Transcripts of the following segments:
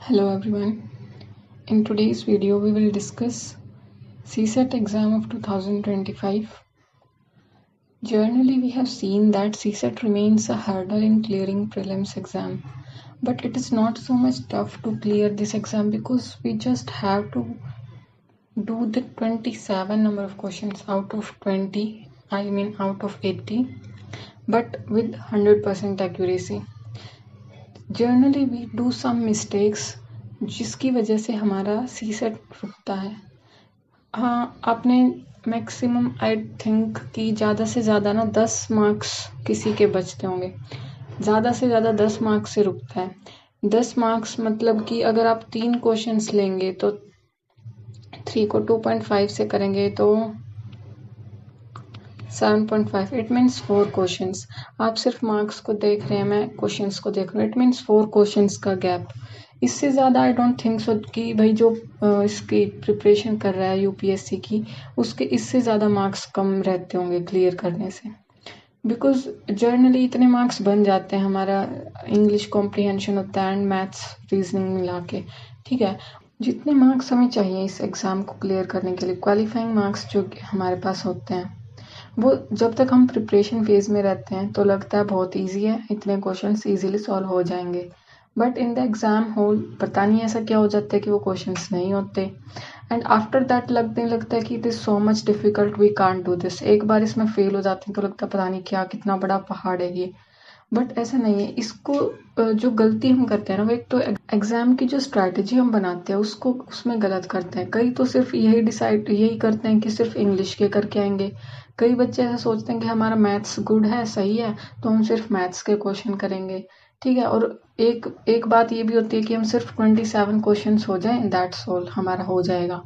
Hello everyone. In today's video we will discuss CSET exam of 2025. Generally we have seen that CSET remains a hurdle in clearing prelims exam, but it is not so much tough to clear this exam because we just have to do the 27 number of questions out of 20, out of 80, but with 100% accuracy. Generally we do some mistakes जिसकी वजह से हमारा CSET रुकता है। हाँ, आपने maximum I think कि ज़्यादा से ज़्यादा ना 10 मार्क्स किसी के बचते होंगे, ज़्यादा से ज़्यादा 10 मार्क्स से रुकता है। 10 मार्क्स मतलब कि अगर आप 3 क्वेश्चंस लेंगे तो 3 को 2.5 से करेंगे तो 7.5, इट मीन्स 4 क्वेश्चंस। आप सिर्फ मार्क्स को देख रहे हैं, मैं क्वेश्चंस को देख रहा हूँ, इट मीन्स 4 क्वेश्चंस का गैप। इससे ज़्यादा आई डोंट थिंक सो कि भाई जो इसकी प्रिपरेशन कर रहा है यूपीएससी की, उसके इससे ज़्यादा मार्क्स कम रहते होंगे क्लियर करने से, बिकॉज जर्नली इतने मार्क्स बन जाते हैं। हमारा इंग्लिश कॉम्प्रिहेंशन होता है एंड मैथ्स रीजनिंग मिला के, ठीक है। जितने मार्क्स हमें चाहिए इस एग्ज़ाम को क्लियर करने के लिए, क्वालिफाइंग मार्क्स जो हमारे पास होते हैं, वो जब तक हम प्रिपरेशन फेज में रहते हैं तो लगता है बहुत इजी है, इतने क्वेश्चंस इजीली सॉल्व हो जाएंगे, but in the exam hall पता नहीं ऐसा क्या हो जाता है कि वो क्वेश्चंस नहीं होते एंड आफ्टर दैट लगता है कि it is so much difficult, we can't do this. एक बार इसमें फेल हो जाते हैं तो लगता है पता नहीं क्या, कितना बड़ा पहाड़ है ये, बट ऐसा नहीं है। इसको जो गलती हम करते हैं ना, वो एक तो एग्जाम की जो स्ट्रैटेजी हम बनाते हैं उसको उसमें गलत करते हैं। कई तो सिर्फ यही करते हैं कि सिर्फ इंग्लिश के करके आएंगे। कई बच्चे ऐसा सोचते हैं कि हमारा मैथ्स गुड है, सही है, तो हम सिर्फ मैथ्स के क्वेश्चन करेंगे, ठीक है। और एक बात ये भी होती है कि हम सिर्फ 27 क्वेश्चंस हो जाएं, दैट्स ऑल, हमारा हो जाएगा।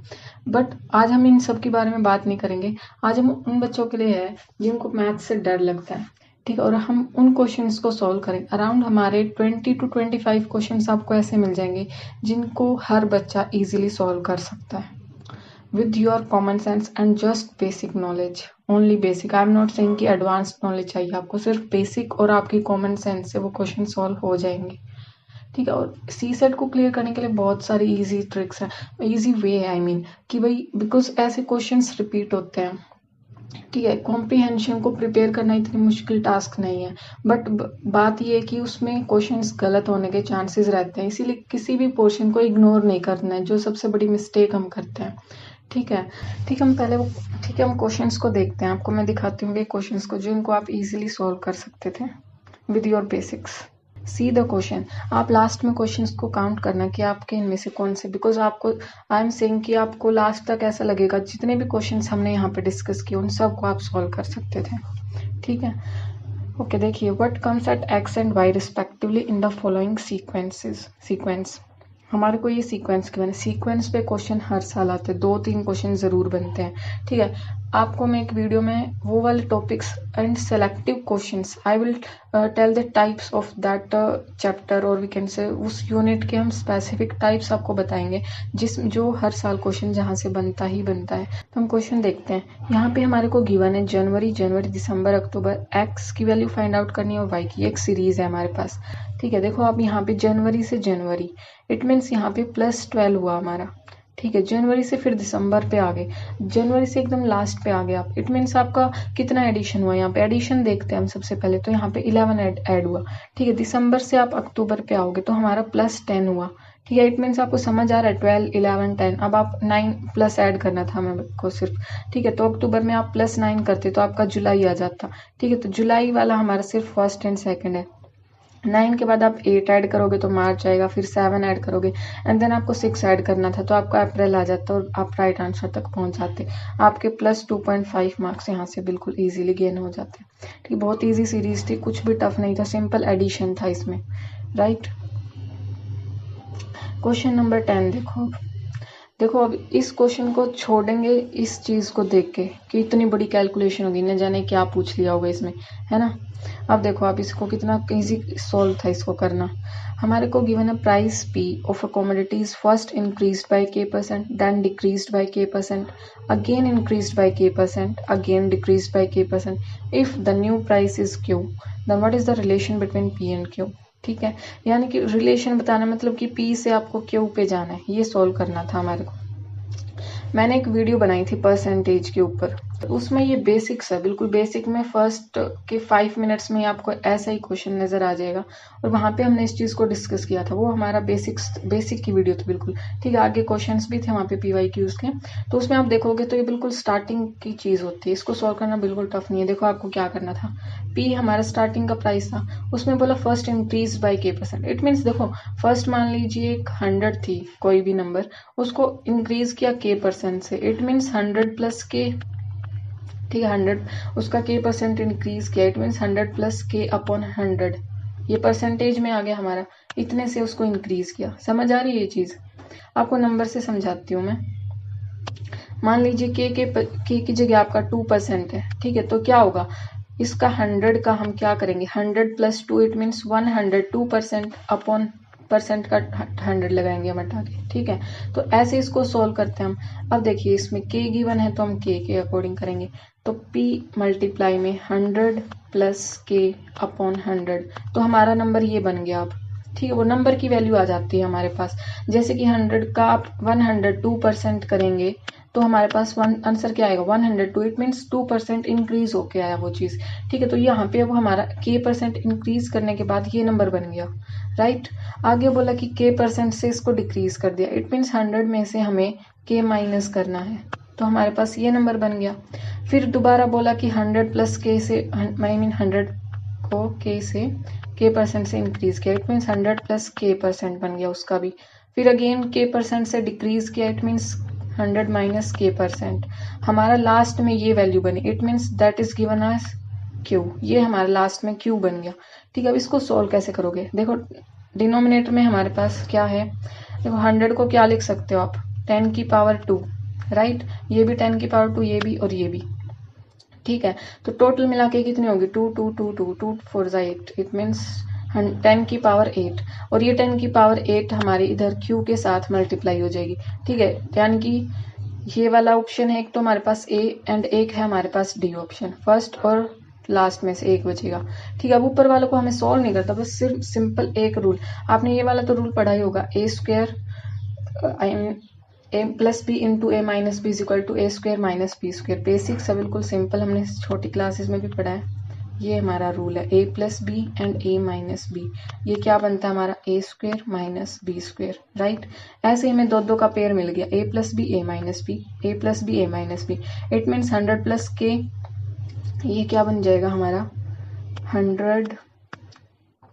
बट आज हम इन सब के बारे में बात नहीं करेंगे। आज हम उन बच्चों के लिए है जिनको मैथ्स से डर लगता है, ठीक है, और हम उन क्वेश्चंस को सॉल्व करें। अराउंड हमारे 20 to 25 क्वेश्चंस आपको ऐसे मिल जाएंगे जिनको हर बच्चा इजीली सॉल्व कर सकता है with your common sense and just basic knowledge, only basic। I am not saying कि एडवांस्ड नॉलेज चाहिए आपको, सिर्फ बेसिक और आपकी कॉमन सेंस से वो क्वेश्चन सॉल्व हो जाएंगे, ठीक है। और CSET को क्लियर करने के लिए बहुत सारी इजी ट्रिक्स हैं, इजी वे है, आई मीन कि भाई बिकॉज ऐसे क्वेश्चंस रिपीट होते हैं, ठीक है। कॉम्प्रिहेंशन को प्रिपेयर करना इतनी मुश्किल टास्क नहीं है, बट बात ये है कि उसमें क्वेश्चंस गलत होने के चांसेस रहते हैं, इसीलिए किसी भी पोर्शन को इग्नोर नहीं करना है, जो सबसे बड़ी मिस्टेक हम करते हैं, ठीक है। ठीक है, हम क्वेश्चंस को देखते हैं। आपको मैं दिखाती हूँ क्वेश्चंस को जिनको आप इजीली सॉल्व कर सकते थे with your basics. C the question. आप लास्ट में क्वेश्चंस को काउंट करना कि आपके इनमें से कौन से, बिकॉज आपको आई एम सेइंग कि आपको लास्ट तक ऐसा लगेगा जितने भी क्वेश्चंस हमने यहाँ पे डिस्कस किए उन सबको आप सॉल्व कर सकते थे, ठीक है। ओके, देखिए, what comes at X and Y respectively in the following sequence. हमारे को ये सीक्वेंस गिवन है। सीक्वेंस पे क्वेश्चन हर साल आते हैं, 2-3 क्वेश्चन जरूर बनते हैं, ठीक है। आपको मैं एक वीडियो में वो वाले topics and selective questions, I will tell the types of that chapter, और वी कैन से उस यूनिट के हम स्पेसिफिक टाइप्स आपको बताएंगे जो हर साल क्वेश्चन जहाँ से बनता ही बनता है। तो हम क्वेश्चन देखते हैं। यहाँ पे हमारे को गिवन है जनवरी, दिसंबर, अक्टूबर। एक्स की वैल्यू फाइंड आउट करनी है और वाई की, एक सीरीज है हमारे पास, ठीक है। देखो आप यहाँ पे जनवरी से जनवरी, इट मीन्स यहाँ पे +12 हुआ हमारा, ठीक है। जनवरी से फिर दिसंबर पे आ गए, जनवरी से एकदम लास्ट पे आ गए आप, इट मीन्स आपका कितना एडिशन हुआ। यहाँ पे एडिशन देखते हैं हम सबसे पहले, तो यहाँ पे 11 ऐड हुआ, ठीक है। दिसंबर से आप अक्टूबर पे आओगे तो हमारा +10 हुआ, ठीक है। इट मीन्स आपको समझ आ रहा है, 12, 11, 10। अब आप 9 प्लस ऐड करना था हमें को सिर्फ, ठीक है। तो अक्टूबर में आप +9 करते तो आपका जुलाई आ जाता, ठीक है। तो जुलाई वाला हमारा सिर्फ फर्स्ट एंड सेकेंड है। 9 के बाद आप 8 ऐड करोगे तो मार्च आएगा, फिर 7 ऐड करोगे एंड देन आपको 6 ऐड करना था तो आपका अप्रैल आ जाता और आप राइट आंसर तक पहुंच जाते। आपके +2.5 मार्क्स यहाँ से बिल्कुल इजीली गेन हो जाते, ठीक। बहुत इजी सीरीज थी, कुछ भी टफ नहीं था, सिंपल एडिशन था इसमें, राइट। क्वेश्चन नंबर 10 देखो अब इस क्वेश्चन को छोड़ेंगे इस चीज को देख के कि इतनी बड़ी कैलकुलेशन होगी, न जाने क्या पूछ लिया होगा इसमें, है ना। अब देखो आप इसको कितना इजी सॉल्व था इसको करना। हमारे को गिवन है price P of a commodities first increased by K%, then decreased by K%, again increased by K%, again decreased by K%। If the new price is Q, then what is the relation between P and Q? ठीक है, यानी कि relation बताना मतलब कि P से आपको Q पे जाना है, ये सॉल्व करना था हमारे को। मैंने एक वीडियो बनाई थी परसेंटेज के ऊपर, तो उसमें ये बेसिक्स है, बिल्कुल बेसिक में फर्स्ट के 5 मिनट्स में आपको ऐसा ही क्वेश्चन नजर आ जाएगा, और वहां पे हमने इस चीज को डिस्कस किया था। वो हमारा बेसिक की वीडियो थी बिल्कुल, ठीक है। आगे क्वेश्चंस भी थे वहां पे PYQs के, तो उसमें आप देखोगे तो ये बिल्कुल स्टार्टिंग की चीज होती है, इसको सॉल्व करना बिल्कुल टफ नहीं है। देखो आपको क्या करना था, P हमारा स्टार्टिंग का प्राइस था, उसमें बोला first increase by K%। It means देखो फर्स्ट मान लीजिए 100 थी कोई भी नंबर, उसको इंक्रीज किया K% से, इट मीन्स 100 प्लस K, ठीक है। 100 उसका K% इंक्रीज किया, it means 100 plus K upon 100, ये परसेंटेज में आ गया हमारा, इतने से उसको इंक्रीज किया। समझ आ रही है ये चीज? आपको नंबर से समझाती हूँ मैं। मान लीजिए K की जगह आपका 2% है, ठीक है, तो क्या होगा, इसका 100 का हम क्या करेंगे, 100 plus 2 it means 102% upon percent का 100 लगाएंगे हम हटा के, ठीक है। तो ऐसे इसको सोल्व करते हैं हम। अब देखिए इसमें K गिवन है तो हम K के अकॉर्डिंग करेंगे, तो P मल्टीप्लाई में 100 प्लस K अपॉन 100, तो हमारा नंबर ये बन गया। अब ठीक है, वो नंबर की वैल्यू आ जाती है हमारे पास। जैसे कि 100 का आप 102% करेंगे तो हमारे पास आंसर क्या आएगा, 102, इट मीन्स 2% इंक्रीज होके आया वो चीज, ठीक है। तो यहाँ पे अब हमारा K% इंक्रीज करने के बाद ये नंबर बन गया, राइट। आगे बोला कि K% से इसको डिक्रीज कर दिया, इट मीन्स 100 में से हमें K माइनस करना है, तो हमारे पास ये नंबर बन गया। फिर दोबारा बोला कि 100 प्लस K से, आई मीन 100 को K से K% से इंक्रीज किया, इट मीन्स 100 प्लस K% बन गया उसका भी। फिर अगेन K% से डिक्रीज किया, इट मीन्स 100 माइनस K%, हमारा लास्ट में ये वैल्यू बनी, it means that is given as Q, ये हमारा लास्ट में Q बन गया, ठीक है। अब इसको सोल्व कैसे करोगे, देखो डिनोमिनेटर में हमारे पास क्या है, देखो 100 को क्या लिख सकते हो आप, 10 की पावर 2, राइट, ये भी 10 की पावर 2, ये भी और ये भी, ठीक है। तो टोटल मिला के कितनी होगी, 2 2 2 2 2 4 8, इट मीन्स 10 की पावर 8, और ये 10 की पावर 8 हमारी इधर Q के साथ मल्टीप्लाई हो जाएगी, ठीक है। यानी कि ये वाला ऑप्शन है एक, तो हमारे पास A एंड एक है हमारे पास D ऑप्शन, फर्स्ट और लास्ट में से एक बचेगा, ठीक है। अब ऊपर वालों को हमें सॉल्व नहीं करता, बस सिर्फ सिंपल एक रूल, आपने ये वाला तो रूल पढ़ा ही होगा, A square a plus B into A minus B is equal to A square minus B square. Basic सा बिल्कुल सिंपल, हमने छोटी क्लासेस में भी पढ़ा है। ये हमारा रूल है, A plus B and A minus B, ये क्या बनता है हमारा, A square minus B square, right. ऐसे हमें दो दो का पेयर मिल गया, A plus B A minus B, A plus B A minus B, it means 100 plus के, ये क्या बन जाएगा हमारा 100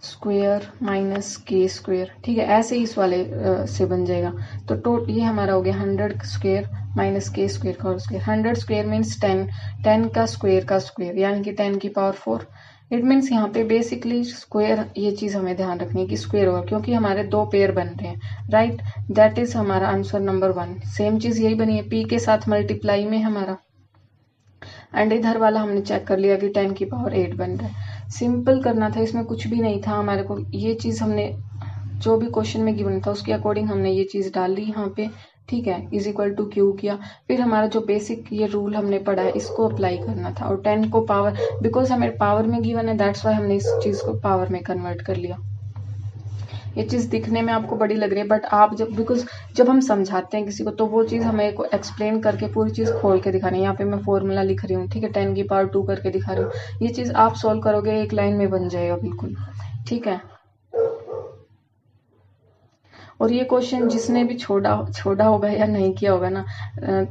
स्क्वायर माइनस के स्क्वायर, ठीक है। ऐसे ही इस वाले से बन जाएगा, तो ये हमारा हो गया 100 स्क्वायर माइनस के स्क्वायर का स्क्वायर। 100 स्क्वायर मीन्स 10 का स्क्वायर यानी कि 10 की पावर 4, इट मीन्स यहाँ पे बेसिकली स्क्वायर, ये चीज हमें ध्यान रखनी है कि स्क्वायर होगा, क्योंकि हमारे दो पेयर बन रहे हैं, राइट। दैट इज हमारा आंसर नंबर 1। सेम चीज यही बनी है, P के साथ मल्टीप्लाई में हमारा, एंड इधर वाला हमने चेक कर लिया कि 10 की पावर 8 बन रहा है। सिंपल करना था, इसमें कुछ भी नहीं था हमारे को, ये चीज हमने जो भी क्वेश्चन में गिवन था उसके अकॉर्डिंग हमने ये चीज डाल ली यहाँ पे, ठीक है, इज इक्वल टू Q किया। फिर हमारा जो बेसिक ये रूल हमने पढ़ा है इसको अप्लाई करना था, और 10 को पावर, बिकॉज हमें पावर में गिवन है दैट्स वाई हमने इस चीज को पावर में कन्वर्ट कर लिया। ये चीज दिखने में आपको बड़ी लग रही है, बट आप बिकॉज जब हम समझाते हैं किसी को तो वो चीज हमें को एक्सप्लेन करके पूरी चीज खोल के दिखानी है। यहाँ पे मैं फॉर्मूला लिख रही हूँ, ठीक है, 10 की पावर 2 करके दिखा रही हूँ, ये चीज आप सोल्व करोगे एक लाइन में बन जाएगा बिल्कुल, ठीक है। और ये क्वेश्चन जिसने भी छोड़ा होगा या नहीं किया होगा ना,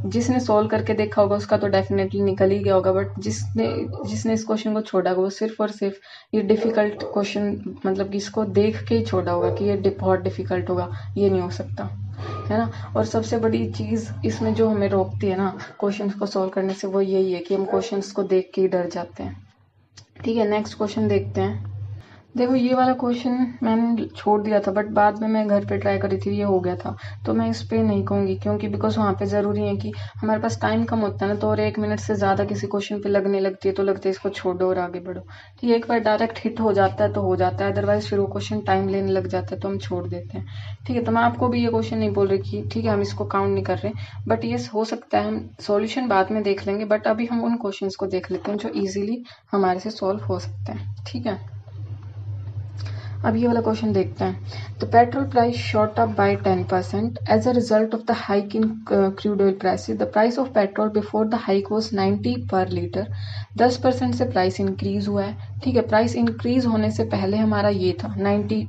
जिसने सोल्व करके देखा होगा उसका तो डेफिनेटली निकल ही गया होगा, बट जिसने इस क्वेश्चन को छोड़ा होगा वो सिर्फ और सिर्फ ये डिफिकल्ट क्वेश्चन, मतलब कि इसको देख के ही छोड़ा होगा कि ये बहुत डिफिकल्ट होगा, ये नहीं हो सकता, है ना। और सबसे बड़ी चीज इसमें जो हमें रोकती है ना क्वेश्चन को सोल्व करने से, वो यही है कि हम क्वेश्चन को देख के ही डर जाते हैं, ठीक है। नेक्स्ट क्वेश्चन देखते हैं। देखो ये वाला क्वेश्चन मैंने छोड़ दिया था, बट बाद में मैं घर पे ट्राई करी थी, ये हो गया था, तो मैं इस पे नहीं कहूंगी, क्योंकि बिकॉज वहाँ पे जरूरी है कि हमारे पास टाइम कम होता है ना, तो और 1 मिनट से ज्यादा किसी क्वेश्चन पे लगने लगती है तो लगता है इसको छोड़ो और आगे बढ़ो, ठीक है। एक बार डायरेक्ट हिट हो जाता है तो हो जाता है, अदरवाइज फिर वो क्वेश्चन टाइम लेने लग जाता है तो हम छोड़ देते हैं, ठीक है। तो मैं आपको भी ये क्वेश्चन नहीं बोल रही कि ठीक है हम इसको काउंट नहीं कर रहे, बट ये हो सकता है हम सॉल्यूशन बाद में देख लेंगे, बट अभी हम उन क्वेश्चंस को देख लेते हैं जो इजीली हमारे से सॉल्व हो सकते हैं, ठीक है। अब ये वाला क्वेश्चन देखते हैं। The petrol price shot up by 10% as a result of the hike in crude oil prices. The price of petrol before the hike was 90 per litre. 10% से प्राइस इंक्रीज हुआ है, ठीक है। प्राइस इंक्रीज होने से पहले हमारा ये था 90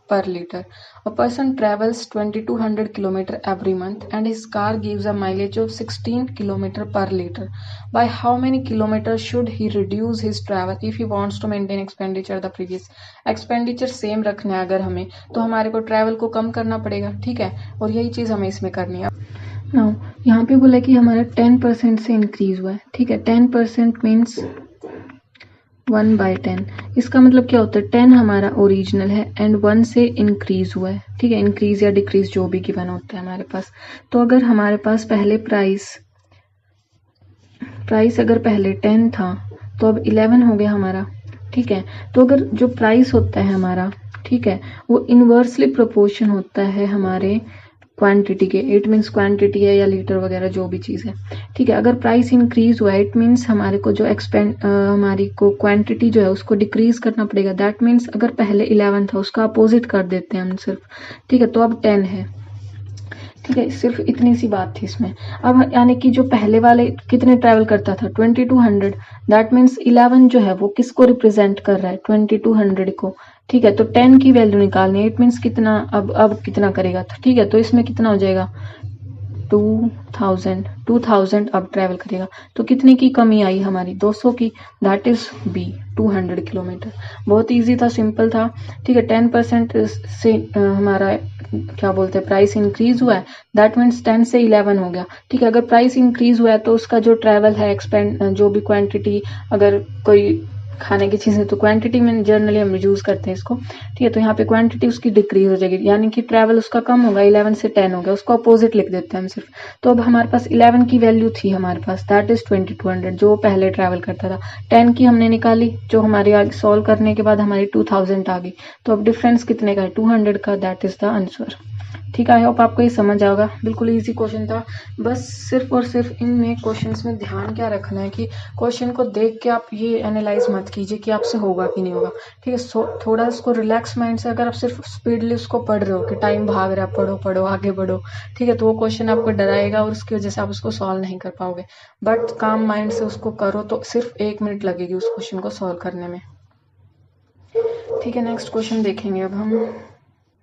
per litre. A person travels 2200 kilometre every month and his car gives a mileage of 16 kilometre per litre. By how many kilometre should he reduce his travel if he wants to maintain expenditure the previous. Expenditure same रखना है अगर हमें, तो हमारे को travel को कम करना पड़ेगा, ठीक है। और यही चीज हमें इसमें करनी है। नाउ यहाँ पे बोला कि हमारा 10% से इंक्रीज हुआ है, ठीक है। 10% मीन्स 1/10। इसका मतलब क्या होता है, 10 हमारा ओरिजिनल है एंड 1 से इंक्रीज हुआ है, ठीक है। इंक्रीज या डिक्रीज जो भी गिवन होता है हमारे पास। तो अगर हमारे पास पहले प्राइस अगर पहले 10 था तो अब 11 हो गया हमारा, ठीक है। तो अगर जो प्राइस होता है हमारा, ठीक है, वो इनवर्सली प्रोपोर्शन होता है हमारे क्वांटिटी के। इट मीन्स क्वांटिटी है या लीटर वगैरह जो भी चीज़ है, ठीक है। अगर प्राइस इंक्रीज हुआ इट मीन्स हमारे को जो हमारी को क्वांटिटी जो है उसको डिक्रीज करना पड़ेगा। दैट मीन्स अगर पहले 11 था उसका अपोजिट कर देते हैं हम सिर्फ, ठीक है। तो अब 10 है, ठीक है। सिर्फ इतनी सी बात थी इसमें। अब यानी कि जो पहले वाले कितने ट्रैवल करता था 2200, दैट मीन्स 11 जो है वो किसको रिप्रेजेंट कर रहा है 2200 को, ठीक है। तो 10 की वैल्यू निकालनी है, इट मीन्स कितना अब कितना करेगा, ठीक है। तो इसमें कितना हो जाएगा 2000 अब ट्रैवल करेगा। तो कितने की कमी आई हमारी 200 की, दैट इज बी 200 किलोमीटर। बहुत इजी था, सिंपल था, ठीक है। 10% से हमारा क्या बोलते हैं प्राइस इंक्रीज हुआ है, दैट मीन्स 10 से 11 हो गया, ठीक है। अगर प्राइस इंक्रीज हुआ है तो उसका जो ट्रैवल है एक्सपेंड जो भी क्वांटिटी, अगर कोई खाने की चीज़ है तो क्वांटिटी में जनरली हम यूज करते हैं इसको, ठीक है। तो यहाँ पे क्वांटिटी उसकी डिक्रीज हो जाएगी, यानी कि ट्रैवल उसका कम होगा, 11 से 10 हो गया, उसको अपोजिट लिख देते हैं हम सिर्फ। तो अब हमारे पास 11 की वैल्यू थी हमारे पास, दैट इज 2200 जो पहले ट्रैवल करता था। 10 की हमने निकाली, जो हमारी आगे सॉल्व करने के बाद हमारी 2000 आ गई। तो अब डिफरेंस कितने का है 200 का, दैट इज द आंसर, ठीक है। आई होप आपको ये समझ आएगा। बिल्कुल इजी क्वेश्चन था। बस सिर्फ और सिर्फ इनमें क्वेश्चंस में ध्यान क्या रखना है कि क्वेश्चन को देख के आप ये एनालाइज मत कीजिए कि आपसे होगा कि नहीं होगा, ठीक है। थोड़ा इसको रिलैक्स माइंड से, अगर आप सिर्फ स्पीडली उसको पढ़ रहे हो कि टाइम भाग रहा है, पढ़ो पढ़ो आगे बढ़ो, ठीक है, तो वो क्वेश्चन आपको डराएगा और उसकी वजह से आप उसको सॉल्व नहीं कर पाओगे। बट काम माइंड से उसको करो तो सिर्फ 1 मिनट लगेगी उस क्वेश्चन को सॉल्व करने में, ठीक है। नेक्स्ट क्वेश्चन देखेंगे अब हम।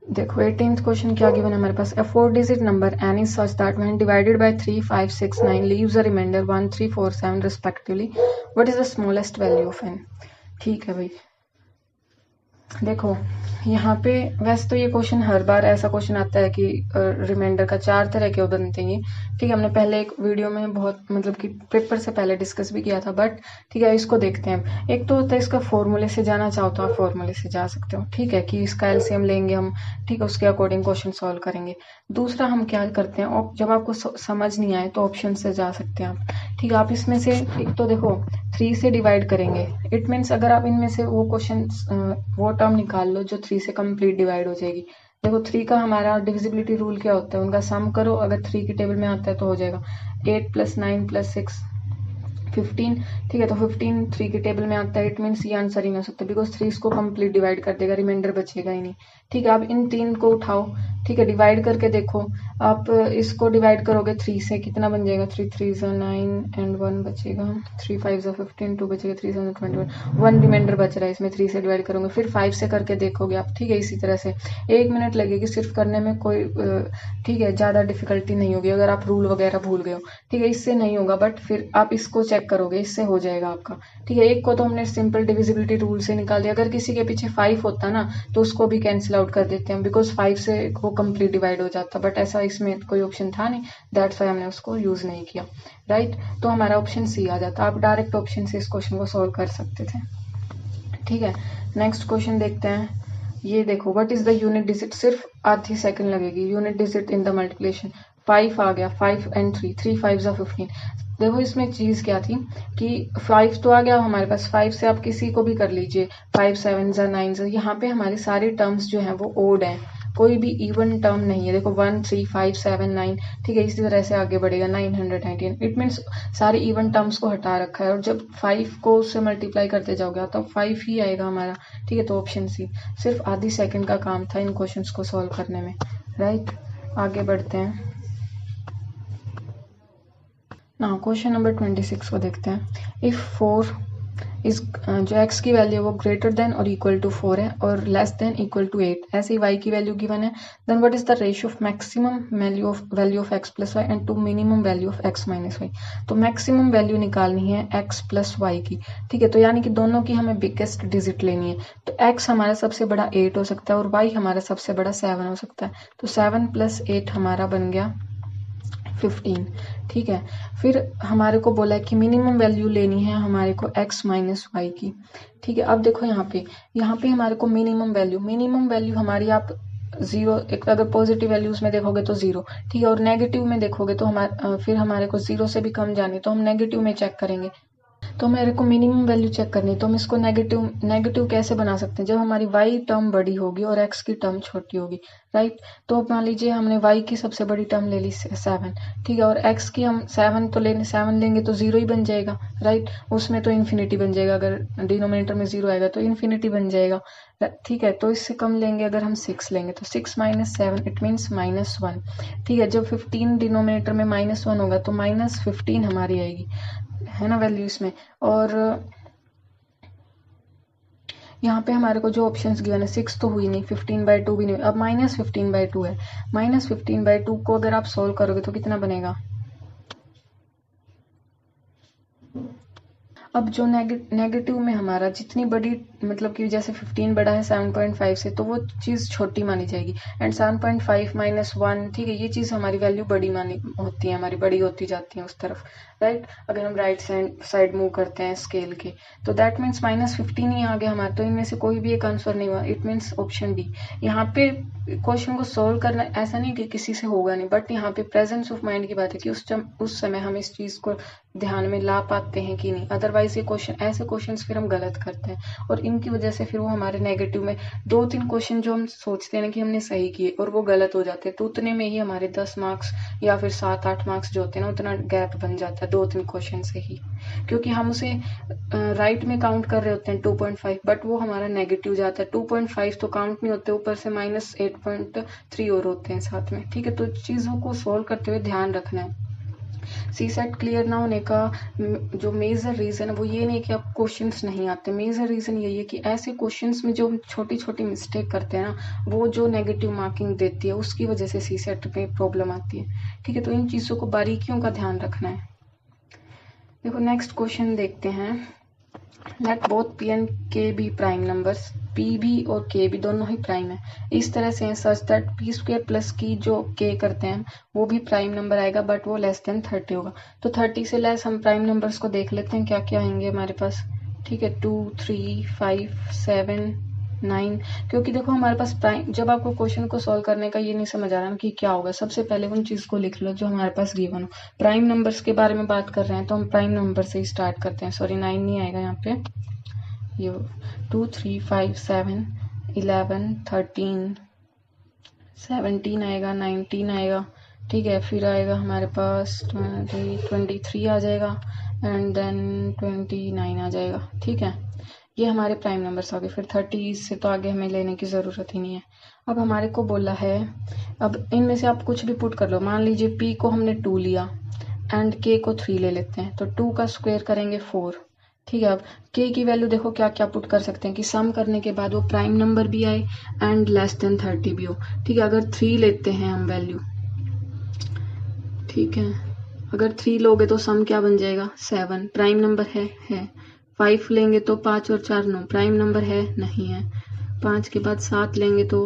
देखो 18th क्वेश्चन क्या गिवन है हमारे पास। A 4-digit number n is such that when divided by 3, 5, 6, 9 leaves a remainder 1, 3, 4, 7 respectively. What is the smallest value of n? ठीक है भाई, देखो यहाँ पे वैसे तो ये क्वेश्चन हर बार ऐसा क्वेश्चन आता है कि रिमाइंडर का 4 तरह के उदाहरण चाहिए, ठीक है। हमने पहले एक वीडियो में बहुत मतलब कि पेपर से पहले डिस्कस भी किया था, बट ठीक है इसको देखते हैं। एक तो होता है इसका फॉर्मूले से जाना चाहो तो आप फॉर्मूले से जा सकते हो, ठीक है, कि इसका एलसीएम लेंगे हम, ठीक है, उसके अकॉर्डिंग क्वेश्चन सॉल्व करेंगे। दूसरा हम क्या करते हैं, जब आपको समझ नहीं आए तो ऑप्शन से जा सकते हैं आप, ठीक है। आप इसमें से एक तो देखो 3 से डिवाइड करेंगे, इट मीन्स अगर आप इनमें से वो क्वेश्चन वो टर्म निकाल लो जो 3 से कंप्लीट डिवाइड हो जाएगी। देखो 3 का हमारा डिविजिबिलिटी रूल क्या होता है, उनका सम करो, अगर 3 की टेबल में आता है तो हो जाएगा 8 + 9 + 6 15, ठीक है। तो 15 3 की टेबल में आता है, इट मीन्स ये आंसर ही नहीं हो सकता बिकॉज 3 इसको कंप्लीट डिवाइड कर देगा, रिमाइंडर बचेगा ही नहीं, ठीक है। आप इन 3 को उठाओ, ठीक है, डिवाइड करके देखो। आप इसको डिवाइड करोगे 3 से, कितना बन जाएगा 3 3 = 9 एंड 1 बचेगा, 3 5 = 15, 2 बचेगा, 3 7 = 21, 1 रिमाइंडर बच रहा है इसमें। 3 से डिवाइड करोगे, फिर 5 से करके देखोगे आप, ठीक है। इसी तरह से 1 मिनट लगेगी सिर्फ करने में, कोई ठीक है ज़्यादा डिफिकल्टी नहीं होगी अगर आप रूल वगैरह भूल गए हो, ठीक है। इससे नहीं होगा, बट फिर आप इसको चेक करोगे, इससे हो जाएगा आपका, ठीक है। एक को तो हमने सिंपल डिविजिबिलिटी रूल से निकाल दिया, अगर किसी के पीछे 5 होता ना तो उसको भी कैंसिल आउट कर देते हैं बिकॉज 5 से वो कंप्लीट डिवाइड हो जाता, बट ऐसा इसमें कोई ऑप्शन था नहीं, दैट्स वाई हमने उसको यूज नहीं किया, राइट। तो हमारा ऑप्शन सी आ जाता, आप डायरेक्ट ऑप्शन से इस क्वेश्चन को सॉल्व कर सकते थे, ठीक है। नेक्स्ट क्वेश्चन देखते हैं। ये देखो what is the unit digit, सिर्फ आधी सेकंड लगेगी। Unit digit in the multiplication 5 आ गया, 5 and 3, 3 5 = 15। देखो इसमें चीज क्या थी कि 5 तो आ गया हमारे पास, 5 से आप किसी को भी कर लीजिए, 5 7 = 9। यहाँ पे हमारे सारे टर्म्स जो हैं वो ओड हैं, कोई भी इवन टर्म नहीं है। देखो 1 3 5 7 9, ठीक है, इसी तरह से आगे बढ़ेगा 919। इट मीन्स सारे इवन टर्म्स को हटा रखा है, और जब 5 को उससे मल्टीप्लाई करते जाओगे तो 5 ही आएगा हमारा, ठीक है। तो ऑप्शन सी। सिर्फ आधी सेकंड का काम था इन क्वेश्चंस को सॉल्व करने में, राइट। आगे बढ़ते हैं ना, क्वेश्चन नंबर 26 को देखते हैं। इफ 4 इस जो x की वैल्यू है वो ग्रेटर देन और इक्वल टू 4 है और लेस देन इक्वल टू 8, ऐसे ही y की वैल्यू गिवन है, then what is the ratio of maximum value of x plus Y and to minimum value of x minus Y. तो maximum value निकालनी है x plus Y की, ठीक है। तो यानी कि दोनों की हमें बिगेस्ट डिजिट लेनी है। तो x हमारा सबसे बड़ा 8 हो सकता है और y हमारा सबसे बड़ा 7 हो सकता है। तो 7 प्लस 8 हमारा बन गया 15, ठीक है। फिर हमारे को बोला है कि मिनिमम वैल्यू लेनी है हमारे को x माइनस वाई की, ठीक है। अब देखो यहाँ पे हमारे को मिनिमम वैल्यू हमारी, आप जीरो, एक अगर पॉजिटिव वैल्यूज में देखोगे तो 0, ठीक है, और नेगेटिव में देखोगे तो फिर हमारे को 0 से भी कम जानी, तो हम नेगेटिव में चेक करेंगे। तो मेरे को मिनिमम वैल्यू चेक करनी, तो हम इसको नेगेटिव कैसे बना सकते हैं, जब हमारी y टर्म बड़ी होगी और x की टर्म छोटी होगी, राइट। तो मान लीजिए हमने y की सबसे बड़ी टर्म ले ली 7, ठीक है, और x की हम 7 लेंगे तो 0 ही बन जाएगा, राइट। उसमें तो इन्फिनिटी बन जाएगा, अगर डिनोमिनेटर में 0 आएगा तो इन्फिनिटी बन जाएगा, ठीक है। तो इससे कम लेंगे, अगर हम 6 लेंगे तो 6 माइनस 7 इट मीन्स -1, ठीक है। जब 15 डिनोमिनेटर में -1 होगा तो -15 हमारी आएगी, है ना वैल्यू इसमें। और यहाँ पे हमारे को जो ऑप्शंस गिवन है 6 तो हुई नहीं, 15/2 भी नहीं, अब -15/2 है। -15/2 को अगर आप सोल्व करोगे तो कितना बनेगा। अब जो नेगेटिव में हमारा जितनी बड़ी, मतलब कि जैसे 15 बड़ा है 7.5 से, तो वो चीज़ छोटी मानी जाएगी, एंड 7.5 -1, ठीक है, ये चीज़ हमारी वैल्यू बड़ी मानी होती है, हमारी बड़ी होती जाती है उस तरफ, राइट। अगर हम राइट साइड मूव करते हैं स्केल के, तो दैट मीन्स -15 ही आ गया हमारा। तो इनमें से कोई भी एक आंसर नहीं हुआ, इट मीन्स ऑप्शन बी। यहाँ पे क्वेश्चन को सोल्व करना ऐसा नहीं कि किसी से होगा नहीं, बट यहाँ पे प्रेजेंस ऑफ माइंड की बात है कि उस समय हम इस चीज़ को ध्यान में ला पाते हैं कि नहीं। अदरवाइज ये क्वेश्चन, ऐसे क्वेश्चंस फिर हम गलत करते हैं, और इनकी वजह से फिर वो हमारे नेगेटिव में 2-3 क्वेश्चन जो हम सोचते हैं कि हमने सही किए और वो गलत हो जाते हैं, तो उतने में ही हमारे 10 मार्क्स या फिर 7-8 मार्क्स जो होते हैं ना, उतना गैप बन जाता है 2-3 क्वेश्चन से ही, क्योंकि हम उसे राइट में काउंट कर रहे होते हैं 2.5, बट वो हमारा नेगेटिव जाता है। 2.5 तो काउंट नहीं होते, ऊपर से -8.3 और होते हैं साथ में, ठीक है। तो चीज़ों को सोल्व करते हुए ध्यान रखना है। सीसेट क्लियर ना होने का जो मेजर रीजन है वो ये नहीं कि आप क्वेश्चंस नहीं आते, मेजर रीजन यही है कि ऐसे क्वेश्चंस में जो हम छोटी छोटी मिस्टेक करते हैं ना, वो जो नेगेटिव मार्किंग देती है, उसकी वजह से सीसेट में प्रॉब्लम आती है, ठीक है। तो इन चीज़ों को, बारीकियों का ध्यान रखना है। देखो नेक्स्ट क्वेश्चन देखते हैं। लेट बोथ पी एंड के बी प्राइम नंबर्स, पी भी और के भी दोनों ही प्राइम है, इस तरह से such that P square plus की जो के करते हैं वो भी प्राइम नंबर आएगा, बट वो लेस देन 30 होगा। तो 30 से लेस हम प्राइम नंबर्स को देख लेते हैं क्या क्या आएंगे हमारे पास, ठीक है। 2 3 5 7 9, क्योंकि देखो हमारे पास प्राइम, जब आपको क्वेश्चन को सॉल्व करने का ये नहीं समझ आ रहा कि क्या होगा, सबसे पहले उन चीज को लिख लो जो हमारे पास गिवन हो। प्राइम नंबर्स के बारे में बात कर रहे हैं तो हम प्राइम नंबर से ही स्टार्ट करते हैं। सॉरी 9 नहीं आएगा यहाँ पे, ये 2 3 5 7 11 13 17 आएगा, 19 आएगा, ठीक है। फिर आएगा हमारे पास 23 आ जाएगा, एंड देन 29 आ जाएगा, ठीक है। ये हमारे प्राइम नंबर्स आ गए। फिर 30 से तो आगे हमें लेने की ज़रूरत ही नहीं है। अब हमारे को बोला है, अब इनमें से आप कुछ भी पुट कर लो। मान लीजिए p को हमने 2 लिया एंड k को 3 ले लेते हैं, तो 2 का स्क्वायर करेंगे 4, ठीक है। अब k की वैल्यू देखो क्या क्या पुट कर सकते हैं कि सम करने के बाद वो प्राइम नंबर भी आए एंड लेस देन 30 भी हो, ठीक है। अगर 3 लेते हैं हम वैल्यू, ठीक है, अगर 3 लोगे तो सम क्या बन जाएगा 7, प्राइम नंबर है 5 लेंगे तो 5 और 4 9, प्राइम नंबर है नहीं है। 5 के बाद 7 लेंगे तो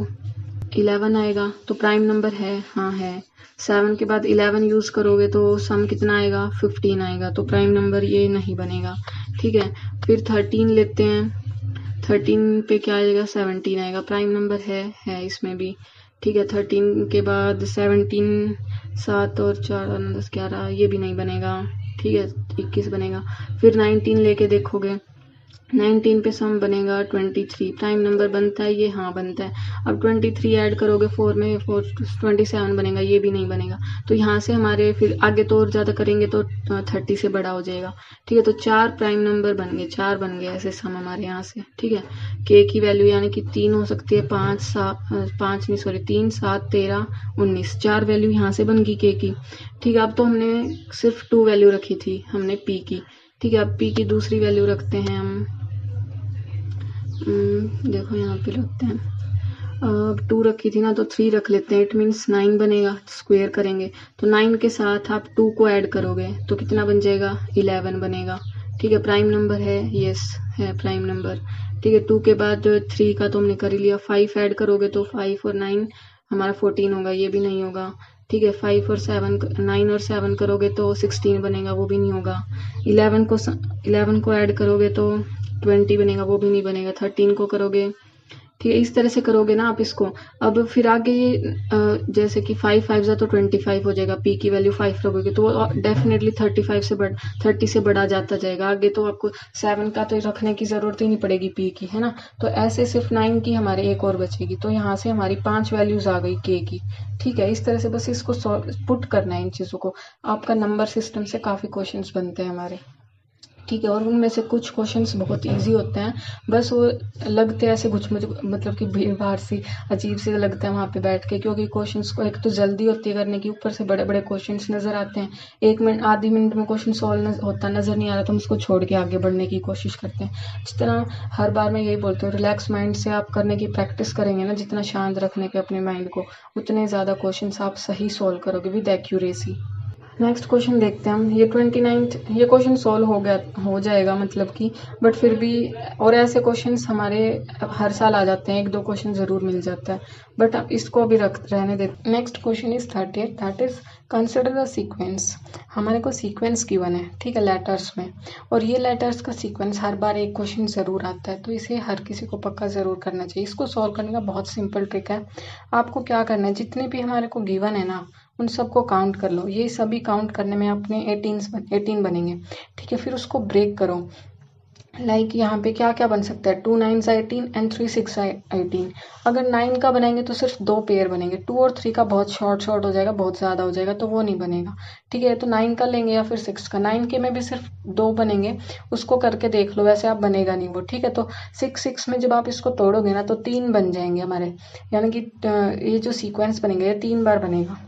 11 आएगा, तो प्राइम नंबर है हाँ है। 7 के बाद 11 यूज करोगे तो सम कितना आएगा 15 आएगा, तो प्राइम नंबर ये नहीं बनेगा, ठीक है। फिर 13 लेते हैं, 13 पे क्या आएगा 17 आएगा, प्राइम नंबर है इसमें भी, ठीक है। 13 के बाद 17, 7 और 4 और 10 11, ये भी नहीं बनेगा, ठीक है, 21 बनेगा। फिर 19 लेके देखोगे 19 पे सम बनेगा 23, प्राइम नंबर बनता है ये, हाँ बनता है। अब 23 ऐड करोगे 4 में, 4 27 बनेगा, ये भी नहीं बनेगा। तो यहाँ से हमारे फिर आगे तो और ज़्यादा करेंगे तो 30 से बड़ा हो जाएगा। ठीक है, तो 4 प्राइम नंबर बन गए, 4 बन गए ऐसे सम हमारे यहाँ से। ठीक है, के की वैल्यू यानी कि 3 हो सकती है, 5 नहीं सॉरी 3 7 13 19, 4 वैल्यू यहाँ से बन गई के की। ठीक है, अब तो हमने सिर्फ 2 वैल्यू रखी थी हमने पी की। ठीक है, अब पी की दूसरी वैल्यू रखते हैं हम। देखो यहाँ पे रखते हैं, अब 2 रखी थी ना तो 3 रख लेते हैं। इट मीन्स 9 बनेगा, स्क्वायर करेंगे तो 9 के साथ आप 2 को ऐड करोगे तो कितना बन जाएगा, 11 बनेगा। ठीक है, प्राइम नंबर है, यस है प्राइम नंबर। ठीक है, 2 के बाद 3 का तो हमने कर ही लिया। 5 ऐड करोगे तो 5 और 9 हमारा 14 होगा, ये भी नहीं होगा। ठीक है, 5 और 7 9 और 7 करोगे तो 16 बनेगा, वो भी नहीं होगा। 11 को ऐड करोगे तो 20 बनेगा, वो भी नहीं बनेगा। 13 को करोगे, ठीक है, इस तरह से करोगे ना आप इसको। अब फिर आगे ये जैसे कि 5 5 जा तो 25 हो जाएगा, पी की वैल्यू 5 रखोगे तो वो डेफिनेटली 30 से बढ़ा जाता जाएगा। आगे तो आपको 7 का तो रखने की जरूरत ही नहीं पड़ेगी पी की, है ना। तो ऐसे सिर्फ 9 की हमारे एक और बचेगी, तो यहाँ से हमारी 5 वैल्यूज आ गई के की। ठीक है, इस तरह से बस इसको पुट करना है इन चीजों को। आपका नंबर सिस्टम से काफी क्वेश्चंस बनते हैं हमारे। ठीक है, और उनमें से कुछ क्वेश्चंस बहुत इजी होते हैं, बस वो लगते हैं ऐसे घुचमुच, मतलब कि भीड़ भाड़ सी अजीब से लगता है वहाँ पे बैठ के, क्योंकि क्वेश्चंस को एक तो जल्दी होती है करने की, ऊपर से बड़े बड़े क्वेश्चंस नजर आते हैं। 1 मिनट आधी मिनट में क्वेश्चन सॉल्व होता नजर नहीं आ रहा तो हम उसको छोड़ के आगे बढ़ने की कोशिश करते हैं। जिस तरह हर बार मैं यही बोलती हूँ, रिलैक्स माइंड से आप करने की प्रैक्टिस करेंगे ना, जितना शांत रखने के अपने माइंड को, उतने ज़्यादा क्वेश्चन आप सही सॉल्व करोगे विद एक्यूरेसी। नेक्स्ट क्वेश्चन देखते हैं हम। ये 29th ये क्वेश्चन सॉल्व हो जाएगा मतलब कि, बट फिर भी और ऐसे क्वेश्चंस हमारे हर साल आ जाते हैं, 1-2 क्वेश्चन जरूर मिल जाता है, बट अब इसको अभी रहने देते। Next question is 30th, that is consider the sequence. हमारे को सीक्वेंस गिवन है, ठीक है, लेटर्स में, और ये लेटर्स का सीक्वेंस हर बार एक क्वेश्चन जरूर आता है, तो इसे हर किसी को पक्का जरूर करना चाहिए। इसको सॉल्व करने का बहुत सिंपल ट्रिक है। आपको क्या करना है, जितने भी हमारे को गिवन है ना उन सबको काउंट कर लो। ये सभी काउंट करने में अपने 18 बनेंगे। ठीक है, फिर उसको ब्रेक करो। लाइक यहाँ पे क्या क्या बन सकता है, 2 9 18 एंड 3 6 18। अगर 9 का बनाएंगे तो सिर्फ 2 पेयर बनेंगे, 2 और 3 का बहुत शॉर्ट हो जाएगा, बहुत ज़्यादा हो जाएगा, तो वो नहीं बनेगा। ठीक है, तो 9 का लेंगे या फिर 6 का। 9 के में भी सिर्फ 2 बनेंगे, उसको करके देख लो, वैसे आप बनेगा नहीं वो। ठीक है, तो 6 में जब आप इसको तोड़ोगे ना तो 3 बन जाएंगे हमारे, यानी कि ये जो सीक्वेंस बनेंगे ये 3 बार बनेगा।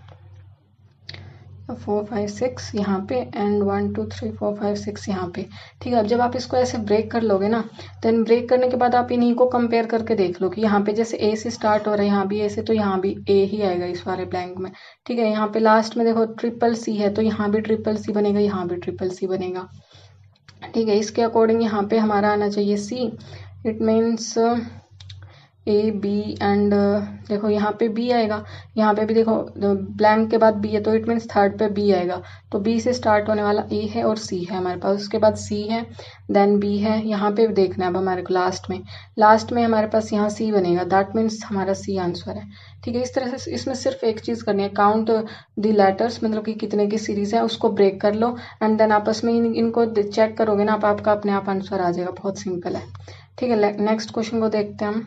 4 5 6 यहाँ पे एंड 1 2 3 4 5 6 यहाँ पे। ठीक है, अब जब आप इसको ऐसे ब्रेक कर लोगे ना, देन ब्रेक करने के बाद आप इन्हीं को कंपेयर करके देख लो कि यहाँ पे जैसे ए से स्टार्ट हो रहा है, यहाँ भी ए से, तो यहाँ भी ए ही आएगा इस वाले ब्लैंक में। ठीक है, यहाँ पे लास्ट में देखो ट्रिपल सी है, तो यहाँ भी ट्रिपल सी बनेगा, यहाँ भी ट्रिपल सी बनेगा। ठीक है, इसके अकॉर्डिंग यहाँ पे हमारा आना चाहिए C. It means A B and देखो यहाँ पे बी आएगा, यहाँ पे भी देखो ब्लैंक के बाद बी है, तो इट मीन्स थर्ड पे बी आएगा। तो बी से स्टार्ट होने वाला ए है और सी है हमारे पास, उसके बाद सी है, देन बी है। यहाँ पे देखना है अब हमारे को लास्ट में हमारे पास यहाँ सी बनेगा, दैट मीन्स हमारा सी आंसर है। ठीक है, इस तरह से इसमें सिर्फ एक चीज़ करनी है, काउंट द लेटर्स, मतलब कि कितने की सीरीज है उसको ब्रेक कर लो, एंड देन आपस में इनको चेक करोगे ना, आपका अपने आप आंसर आ जाएगा, बहुत सिंपल है। ठीक है, नेक्स्ट क्वेश्चन को देखते हैं हम।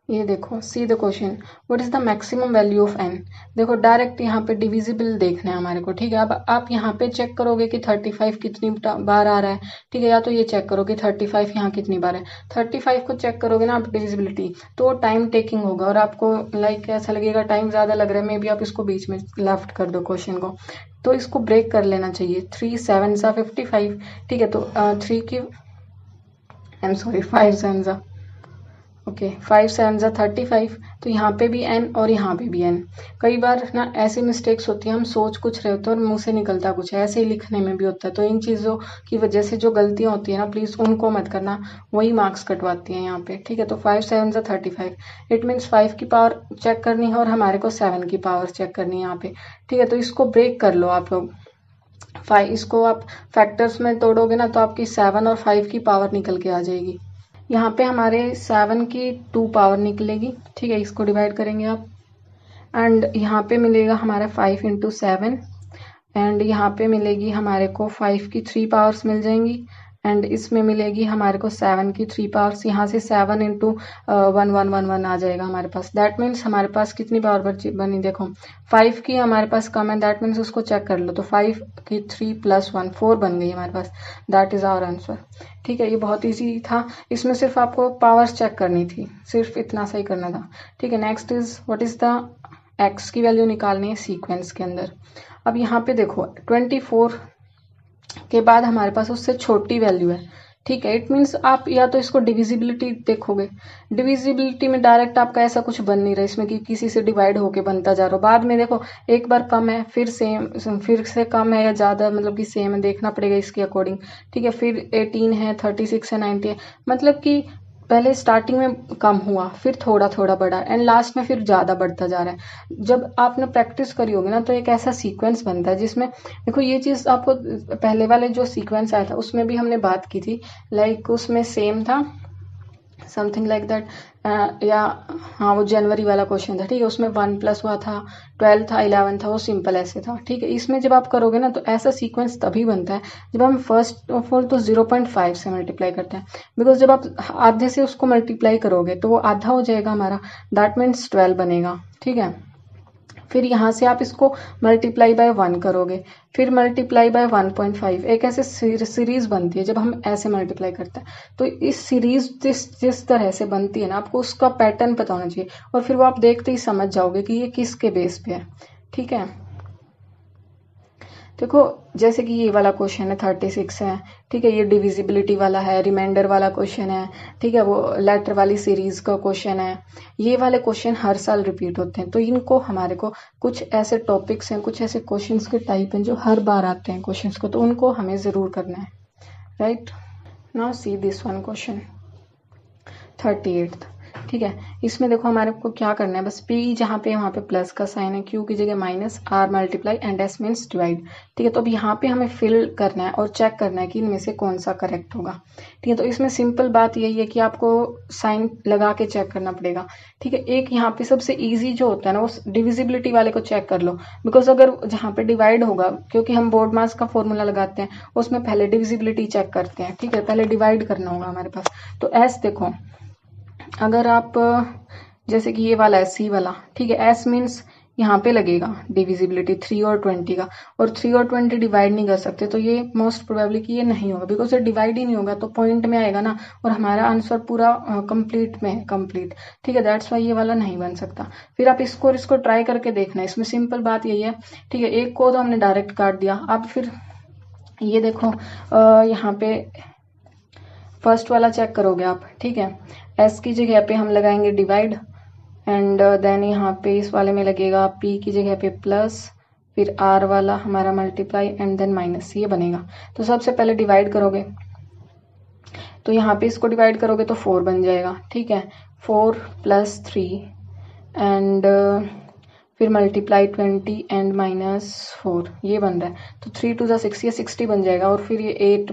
ये देखो, see the question, what is the maximum value of N. देखो डायरेक्ट यहाँ पे डिविजिबल देखना है हमारे को। ठीक है, अब आप यहाँ पे चेक करोगे कि 35 कितनी बार आ रहा है। ठीक है, या तो ये चेक करोगे 35 यहाँ कितनी बार है। 35 को चेक करोगे ना आप डिविजिबिलिटी, तो वो टाइम टेकिंग होगा और आपको लाइक ऐसा लगेगा टाइम ज़्यादा लग रहा है, मे बी आप इसको बीच में लेफ्ट कर दो क्वेश्चन को, तो इसको ब्रेक कर लेना चाहिए। 3 7 सा 55। ठीक है, तो 3 की आई एम सॉरी 5 7 सा ओके 5 7 जा 35। तो यहाँ पे भी एन और यहाँ पे भी एन। कई बार ना ऐसी मिस्टेक्स होती है, हम सोच कुछ रहे होते हैं और मुंह से निकलता कुछ है, ऐसे ही लिखने में भी होता है। तो इन चीज़ों की वजह से जो गलतियाँ होती है ना, प्लीज़ उनको मत करना, वही मार्क्स कटवाती हैं यहाँ पे। ठीक है, तो 5 7 जा 35, इट मीन्स 5 की पावर चेक करनी है और हमारे को 7 की पावर चेक करनी है यहाँ पे। ठीक है, तो इसको ब्रेक कर लो आप लोग। 5 इसको आप फैक्टर्स में तोड़ोगे ना तो आपकी 7 और 5 की पावर निकल के आ जाएगी। यहाँ पे हमारे 7 की 2 पावर निकलेगी। ठीक है, इसको डिवाइड करेंगे आप, एंड यहाँ पे मिलेगा हमारा 5 × 7, एंड यहाँ पे मिलेगी हमारे को 5 की 3 पावर्स मिल जाएंगी, एंड इसमें मिलेगी हमारे को 7 की 3 पावर्स, यहाँ से 7 इंटू 1111 आ जाएगा हमारे पास। दैट मीन्स हमारे पास कितनी पावर बनी, देखो 5 की हमारे पास कम है, दैट मीन्स उसको चेक कर लो, तो 5 की 3 + 1 4 बन गई हमारे पास। That is our answer. ठीक है, ये बहुत ईजी था, इसमें सिर्फ आपको पावर्स चेक करनी थी, सिर्फ इतना सही करना था। ठीक है, next is what is the x की वैल्यू निकालनी है सीक्वेंस के अंदर। अब यहाँ पे देखो 24 के बाद हमारे पास उससे छोटी वैल्यू है। ठीक है, इट मीन्स आप या तो इसको डिविजिबिलिटी देखोगे, डिविजिबिलिटी में डायरेक्ट आपका ऐसा कुछ बन नहीं रहा इसमें कि किसी से डिवाइड होके बनता जा रहा हो। बाद में देखो एक बार कम है, फिर सेम, फिर से कम है या ज़्यादा, मतलब कि सेम है, देखना पड़ेगा इसके अकॉर्डिंग। ठीक है, फिर 18 है, 36 है, 90 है, मतलब कि पहले स्टार्टिंग में कम हुआ, फिर थोड़ा थोड़ा बढ़ा, एंड लास्ट में फिर ज़्यादा बढ़ता जा रहा है। जब आपने प्रैक्टिस करी होगी ना तो एक ऐसा सीक्वेंस बनता है जिसमें देखो ये चीज़ आपको पहले वाले जो सीक्वेंस आया था उसमें भी हमने बात की थी, लाइक उसमें सेम था समथिंग लाइक दैट, या हाँ वो जनवरी वाला क्वेश्चन था। ठीक है, उसमें 1+ हुआ था, 12 था, 11 था, वो सिंपल ऐसे था। ठीक है, इसमें जब आप करोगे ना तो ऐसा सीक्वेंस तभी बनता है जब हम फर्स्ट ऑफ ऑल तो 0.5 से मल्टीप्लाई करते हैं, बिकॉज जब आप आधे से उसको मल्टीप्लाई करोगे तो वो आधा हो जाएगा हमारा, दैट मीन्स 12 बनेगा। ठीक है, फिर यहाँ से आप इसको मल्टीप्लाई बाय 1 करोगे, फिर मल्टीप्लाई बाय 1.5, एक ऐसे सीरीज बनती है जब हम ऐसे मल्टीप्लाई करते हैं। तो इस सीरीज जिस तरह से बनती है ना, आपको उसका पैटर्न पता होना चाहिए, और फिर वो आप देखते ही समझ जाओगे कि ये किसके बेस पे है। ठीक है, देखो जैसे कि ये वाला क्वेश्चन है 36 है। ठीक है, ये डिविजिबिलिटी वाला है, रिमाइंडर वाला क्वेश्चन है। ठीक है, वो लेटर वाली सीरीज का क्वेश्चन है। ये वाले क्वेश्चन हर साल रिपीट होते हैं, तो इनको हमारे को कुछ ऐसे टॉपिक्स हैं, कुछ ऐसे क्वेश्चंस के टाइप हैं जो हर बार आते हैं क्वेश्चंस को, तो उनको हमें ज़रूर करना है। Right, now see this one question 38। ठीक है, इसमें देखो हमारे को क्या करना है, बस P जहाँ पे वहाँ पे प्लस का साइन है, Q की जगह minus, R multiply and S means divide. ठीक है, तो अब यहाँ पे हमें फिल करना है और चेक करना है कि इनमें से कौन सा करेक्ट होगा। ठीक है, तो इसमें सिंपल बात यही है कि आपको साइन लगा के चेक करना पड़ेगा। ठीक है, एक यहाँ पे सबसे ईजी जो होता है ना, वो डिविजिबिलिटी वाले को चेक कर लो, बिकॉज अगर जहाँ पे डिवाइड होगा, क्योंकि हम बोर्ड मास का फॉर्मूला लगाते हैं उसमें पहले डिविजिबिलिटी चेक करते हैं। ठीक है, पहले डिवाइड करना होगा हमारे पास। तो एस देखो, अगर आप जैसे कि ये वाला है सी वाला, ठीक है, एस मीन्स यहाँ पे लगेगा डिविजिबिलिटी 3 और 20 का, और 3 और 20 डिवाइड नहीं कर सकते, तो ये मोस्ट प्रोबेबली कि ये नहीं होगा, बिकॉज ये डिवाइड ही नहीं होगा तो पॉइंट में आएगा ना, और हमारा आंसर पूरा कंप्लीट में है, कंप्लीट। ठीक है, दैट्स वाई ये वाला नहीं बन सकता। फिर आप इसको और इसको ट्राई करके देखना, इसमें सिंपल बात यही है। ठीक है, एक को तो हमने डायरेक्ट काट दिया, अब फिर ये देखो यहाँ पे फर्स्ट वाला चेक करोगे आप। ठीक है, एस की जगह पे हम लगाएंगे डिवाइड, एंड देन यहाँ पे इस वाले में लगेगा P की जगह पे प्लस, फिर R वाला हमारा मल्टीप्लाई एंड देन माइनस, ये बनेगा। तो सबसे पहले डिवाइड करोगे, तो यहाँ पे इसको डिवाइड करोगे तो 4 बन जाएगा। ठीक है, 4 + 3 एंड फिर मल्टीप्लाई 20 एंड -4, ये बन रहा है। तो 3 2 6, ये 60 बन जाएगा, और फिर ये 8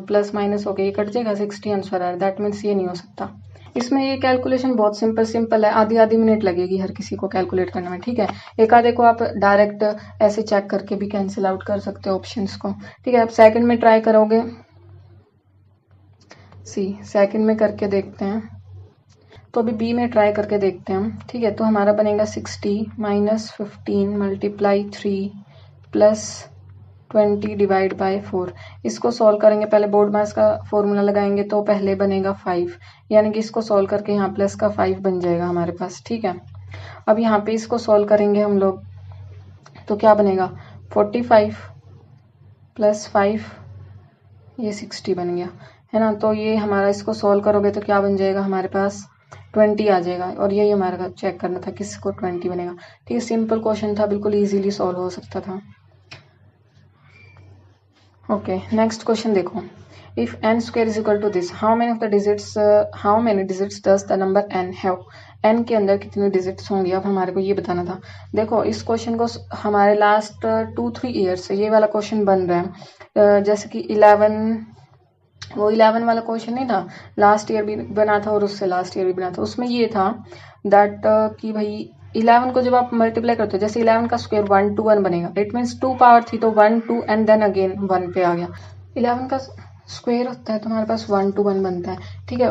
प्लस माइनस हो गया, ये कट जाएगा, 60 आंसर आ रहा है। दैट मीन्स ये नहीं हो सकता। इसमें ये कैलकुलेशन बहुत सिंपल है, आधी मिनट लगेगी हर किसी को कैलकुलेट करने में। ठीक है, एक आधे को आप डायरेक्ट ऐसे चेक करके भी कैंसिल आउट कर सकते हो ऑप्शंस को। ठीक है, आप सेकंड में ट्राई करोगे, सेकंड में करके देखते हैं, तो अभी बी में ट्राई करके देखते हैं हम। ठीक है, तो हमारा बनेगा 60 - 15 मल्टीप्लाई 3 प्लस 20 डिवाइड बाय 4। इसको सॉल्व करेंगे, पहले बोर्ड मास का फॉर्मूला लगाएंगे, तो पहले बनेगा 5, यानी कि इसको सॉल्व करके यहाँ प्लस का 5 बन जाएगा हमारे पास। ठीक है, अब यहाँ पे इसको सॉल्व करेंगे हम लोग, तो क्या बनेगा 45 + 5, ये 60 बन गया, है ना। तो ये हमारा इसको सॉल्व करोगे तो क्या बन जाएगा हमारे पास 20 आ जाएगा, और यही हमारा चेक करना था किसको 20 बनेगा। ठीक है, सिंपल क्वेश्चन था, बिल्कुल इजीली सॉल्व हो सकता था। ओके, नेक्स्ट क्वेश्चन देखो, if n² is equal to this, how many digits does the number n have? n के अंदर कितने डिजिट्स होंगे, अब हमारे को ये बताना था। देखो इस क्वेश्चन को हमारे लास्ट 2-3 ईयर से ये वाला क्वेश्चन बन रहा है। जैसे कि 11 वाला क्वेश्चन नहीं था, लास्ट ईयर भी बना था और उससे लास्ट ईयर भी बना था, उसमें ये था दैट कि भाई 11 को जब आप मल्टीप्लाई करते हो, जैसे 11 का स्क्वायर 1 to 1 बनेगा, इट मीन्स 2 पावर थी तो 1 2 एंड देन अगेन 1 पे आ गया। 11 का स्क्वायर होता है तो हमारे पास 1 to 1 बनता है, ठीक है।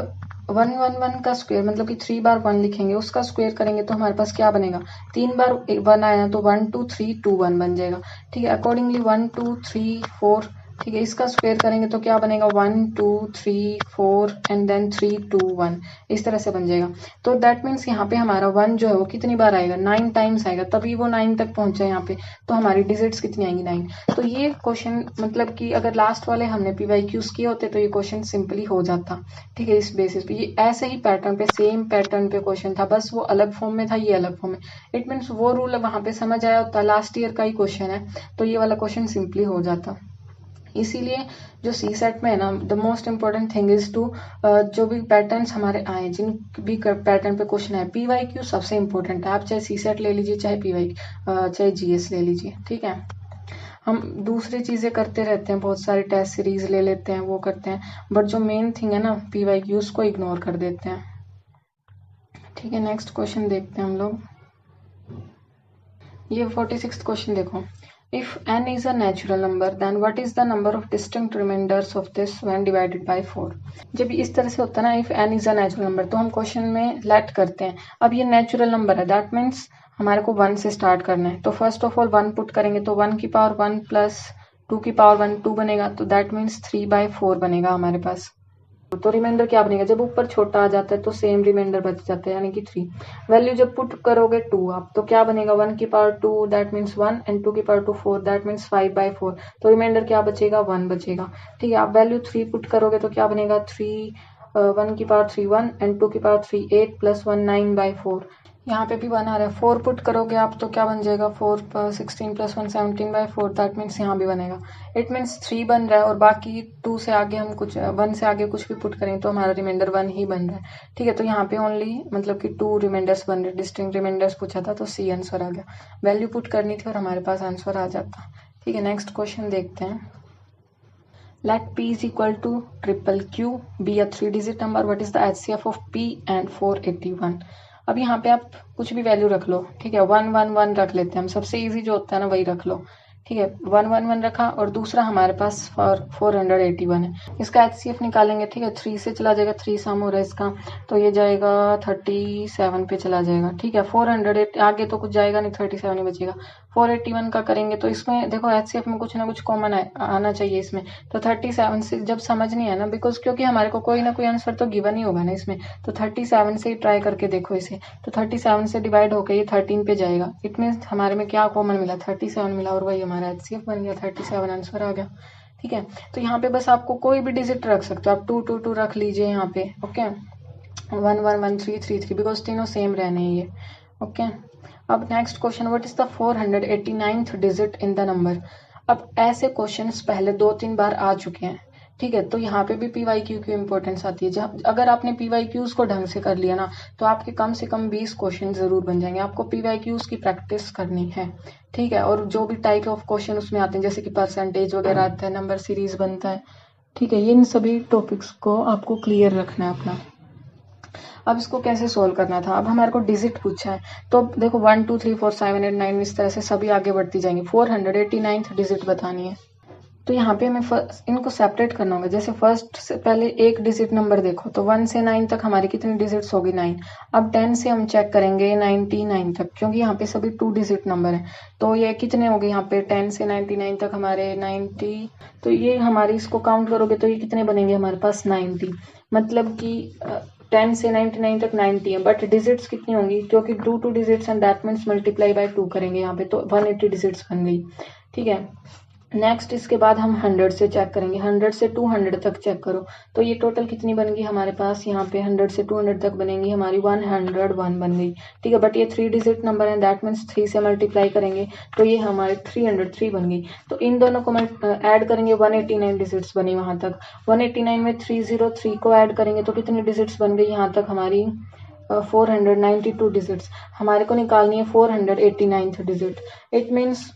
1 का स्क्वायर मतलब कि 3 बार 1 लिखेंगे, उसका स्क्वायर करेंगे तो हमारे पास क्या बनेगा, 3 बार 1 आया तो 1 2 3 2 1 बन जाएगा, ठीक है। अकॉर्डिंगली 1 2 3 4, ठीक है, इसका स्क्वायर करेंगे तो क्या बनेगा, 1 2 3 4 एंड देन 3 2 1, इस तरह से बन जाएगा। तो दैट मीन्स यहाँ पे हमारा 1 जो है वो कितनी बार आएगा, 9 टाइम्स आएगा, तभी वो 9 तक पहुंचा यहाँ पे। तो हमारी डिजिट्स कितनी आएंगी, 9। तो ये क्वेश्चन मतलब कि अगर लास्ट वाले हमने PYQs किए होते तो ये क्वेश्चन सिंपली हो जाता, ठीक है। इस बेसिस पे ये ऐसे ही पैटर्न पे, सेम पैटर्न पे क्वेश्चन था, बस वो अलग फॉर्म में था, ये अलग फॉर्म में। इट मीन्स वो रूल वहां पे समझ आया होता, लास्ट ईयर का ही क्वेश्चन है तो ये वाला क्वेश्चन सिंपली हो जाता। इसीलिए जो CSET में है ना, the most important thing is to, जो भी पैटर्न्स हमारे आए, जिन भी पैटर्न पे क्वेश्चन है, PYQ सबसे इम्पोर्टेंट है। आप चाहे CSET ले लीजिए, चाहे चाहे GS ले लीजिए, ठीक है। हम दूसरी चीजें करते रहते हैं, बहुत सारे टेस्ट सीरीज ले लेते हैं, वो करते हैं, बट जो मेन थिंग है ना PYQ उसको इग्नोर कर देते हैं, ठीक है। नेक्स्ट क्वेश्चन देखते हैं हम लोग। ये 46th क्वेश्चन देखो, if n is a natural number then what is the number of distinct remainders of this when divided by 4। जब इस तरह से होता है ना, if n is a natural number, तो हम क्वेश्चन में लेट करते हैं, अब ये नेचुरल नंबर है, दैट मीन्स हमारे को 1 से स्टार्ट करना है। तो फर्स्ट ऑफ ऑल 1 पुट करेंगे तो 1 की पावर 1 प्लस 2 की पावर 1 2 बनेगा, तो दैट मीन्स 3/4 बनेगा हमारे पास। तो रिमाइंडर क्या बनेगा, जब ऊपर छोटा आ जाता है तो सेम रिमाइंडर बच जाता है, यानी कि 3। वैल्यू जब पुट करोगे 2 आप, तो क्या बनेगा, 1 की पावर 2 दैट मीन्स 1 एंड 2 की पावर 2 4 दैट मीन्स 5/4। तो रिमाइंडर क्या बचेगा, 1 बचेगा, ठीक है। आप वैल्यू 3 पुट करोगे तो क्या बनेगा, 1 की पावर 3 1 एंड 2 की पावर 3 8 प्लस 1 9/4। यहाँ पे भी 1 आ रहा है, 4 पुट करोगे आप तो क्या बन जाएगा, 4 16 प्लस 1 17/4, दैट मीन्स यहाँ भी बनेगा। इट मीन्स 3 बन रहा है, और बाकी 2 से आगे हम कुछ 1 से आगे कुछ भी पुट करें तो हमारा रिमाइंडर 1 ही बन रहा है, ठीक है। तो यहाँ पे ओनली मतलब कि 2 रिमाइंडर्स बन रहे, डिस्टिंक्ट रिमाइंडर्स पूछा था तो C आंसर आ गया। वैल्यू पुट करनी थी और हमारे पास आंसर आ जाता, ठीक है। नेक्स्ट क्वेश्चन देखते हैं। Let P is equal to triple Q be a 3-digit number. What is the HCF of P and 481? अब यहाँ पे आप कुछ भी वैल्यू रख लो, ठीक है। 1 1 1 रख लेते हैं हम, सबसे इजी जो होता है ना वही रख लो, ठीक है। 1 1 1 रखा, और दूसरा हमारे पास 481 है। इसका HCF निकालेंगे, ठीक है। 3 से चला जाएगा, 3 सम हो रहा है इसका, तो ये जाएगा 37 पे चला जाएगा, ठीक है। 408 आगे तो कुछ जाएगा नहीं, 37 ही बचेगा। 481 का करेंगे तो इसमें देखो HCF में कुछ ना कुछ कॉमन आना चाहिए इसमें, तो 37 से जब समझ नहीं है ना, बिकॉज क्योंकि हमारे को कोई ना कोई आंसर तो गिवन ही होगा ना इसमें, तो 37 से ही ट्राई करके देखो इसे। तो 37 से डिवाइड होकर ये 13 पे जाएगा, इट मीन्स हमारे में क्या कॉमन मिला, 37 मिला, और वही हमारा HCF बन गया, 37 आंसर आ गया, ठीक है। तो यहाँ पे बस आपको कोई भी डिजिट रख सकते हो आप, 2 2 2 रख लीजिए यहाँ पे, ओके। 1 1 1 3 3 3, बिकॉज तीनों सेम रहने हैं ये, ओके। अब next question, what is the 489th digit in the number. अब ऐसे क्वेश्चंस पहले 2-3 बार आ चुके हैं, ठीक है। तो यहाँ पे भी PYQ की इंपॉर्टेंस आती है। जब अगर आपने PYQs को ढंग से कर लिया ना, तो आपके कम से कम 20 क्वेश्चन जरूर बन जाएंगे। आपको PYQs की प्रैक्टिस करनी है, ठीक है। और जो भी टाइप ऑफ क्वेश्चन उसमें आते हैं, जैसे कि परसेंटेज वगैरह आता है, नंबर सीरीज बनता है, ठीक है। इन सभी टॉपिक्स को आपको क्लियर रखना है अपना। अब इसको कैसे सोल्व करना था, अब हमारे को डिजिट पूछा है, तो देखो 1 2 3 4 7 8 9 इस तरह से सभी आगे बढ़ती जाएंगी। 489th डिजिट बतानी है, तो यहाँ पे हमें इनको सेपरेट करना होगा। जैसे फर्स्ट से पहले एक डिजिट नंबर देखो, तो 1 से 9 तक हमारी कितनी डिजिट्स होगी, 9। अब 10 से हम चेक करेंगे 99 तक, क्योंकि यहाँ पे सभी 2 डिजिट नंबर हैं, तो ये कितने हो गए यहाँ पे 10 से 99 तक हमारे 90। तो ये हमारी इसको काउंट करोगे तो ये कितने बनेंगे हमारे पास 90, मतलब कि 10 से 99 तक 90 है, बट डिजिट्स कितनी होंगी, क्योंकि 2 digits and that means multiply by 2 करेंगे यहाँ पे, तो 180 डिजिट्स बन गई, ठीक है। नेक्स्ट इसके बाद हम 100 से चेक करेंगे, 100 से 200 तक चेक करो, तो ये टोटल कितनी बनेगी हमारे पास, यहाँ पे 100 से 200 तक बनेंगी हमारी 101 बन गई, ठीक है। बट ये 3 डिजिट नंबर है, दैट मीन्स 3 से मल्टीप्लाई करेंगे तो ये हमारे 303 बन गई। तो इन दोनों को ऐड करेंगे, 189 डिजिट्स बनी वहां तक। 189 में 303 को ऐड करेंगे तो कितनी डिजिट्स बन गई यहाँ तक हमारी 492 डिजिट्स। हमारे को निकालनी है 489th डिजिट। इट मीन्स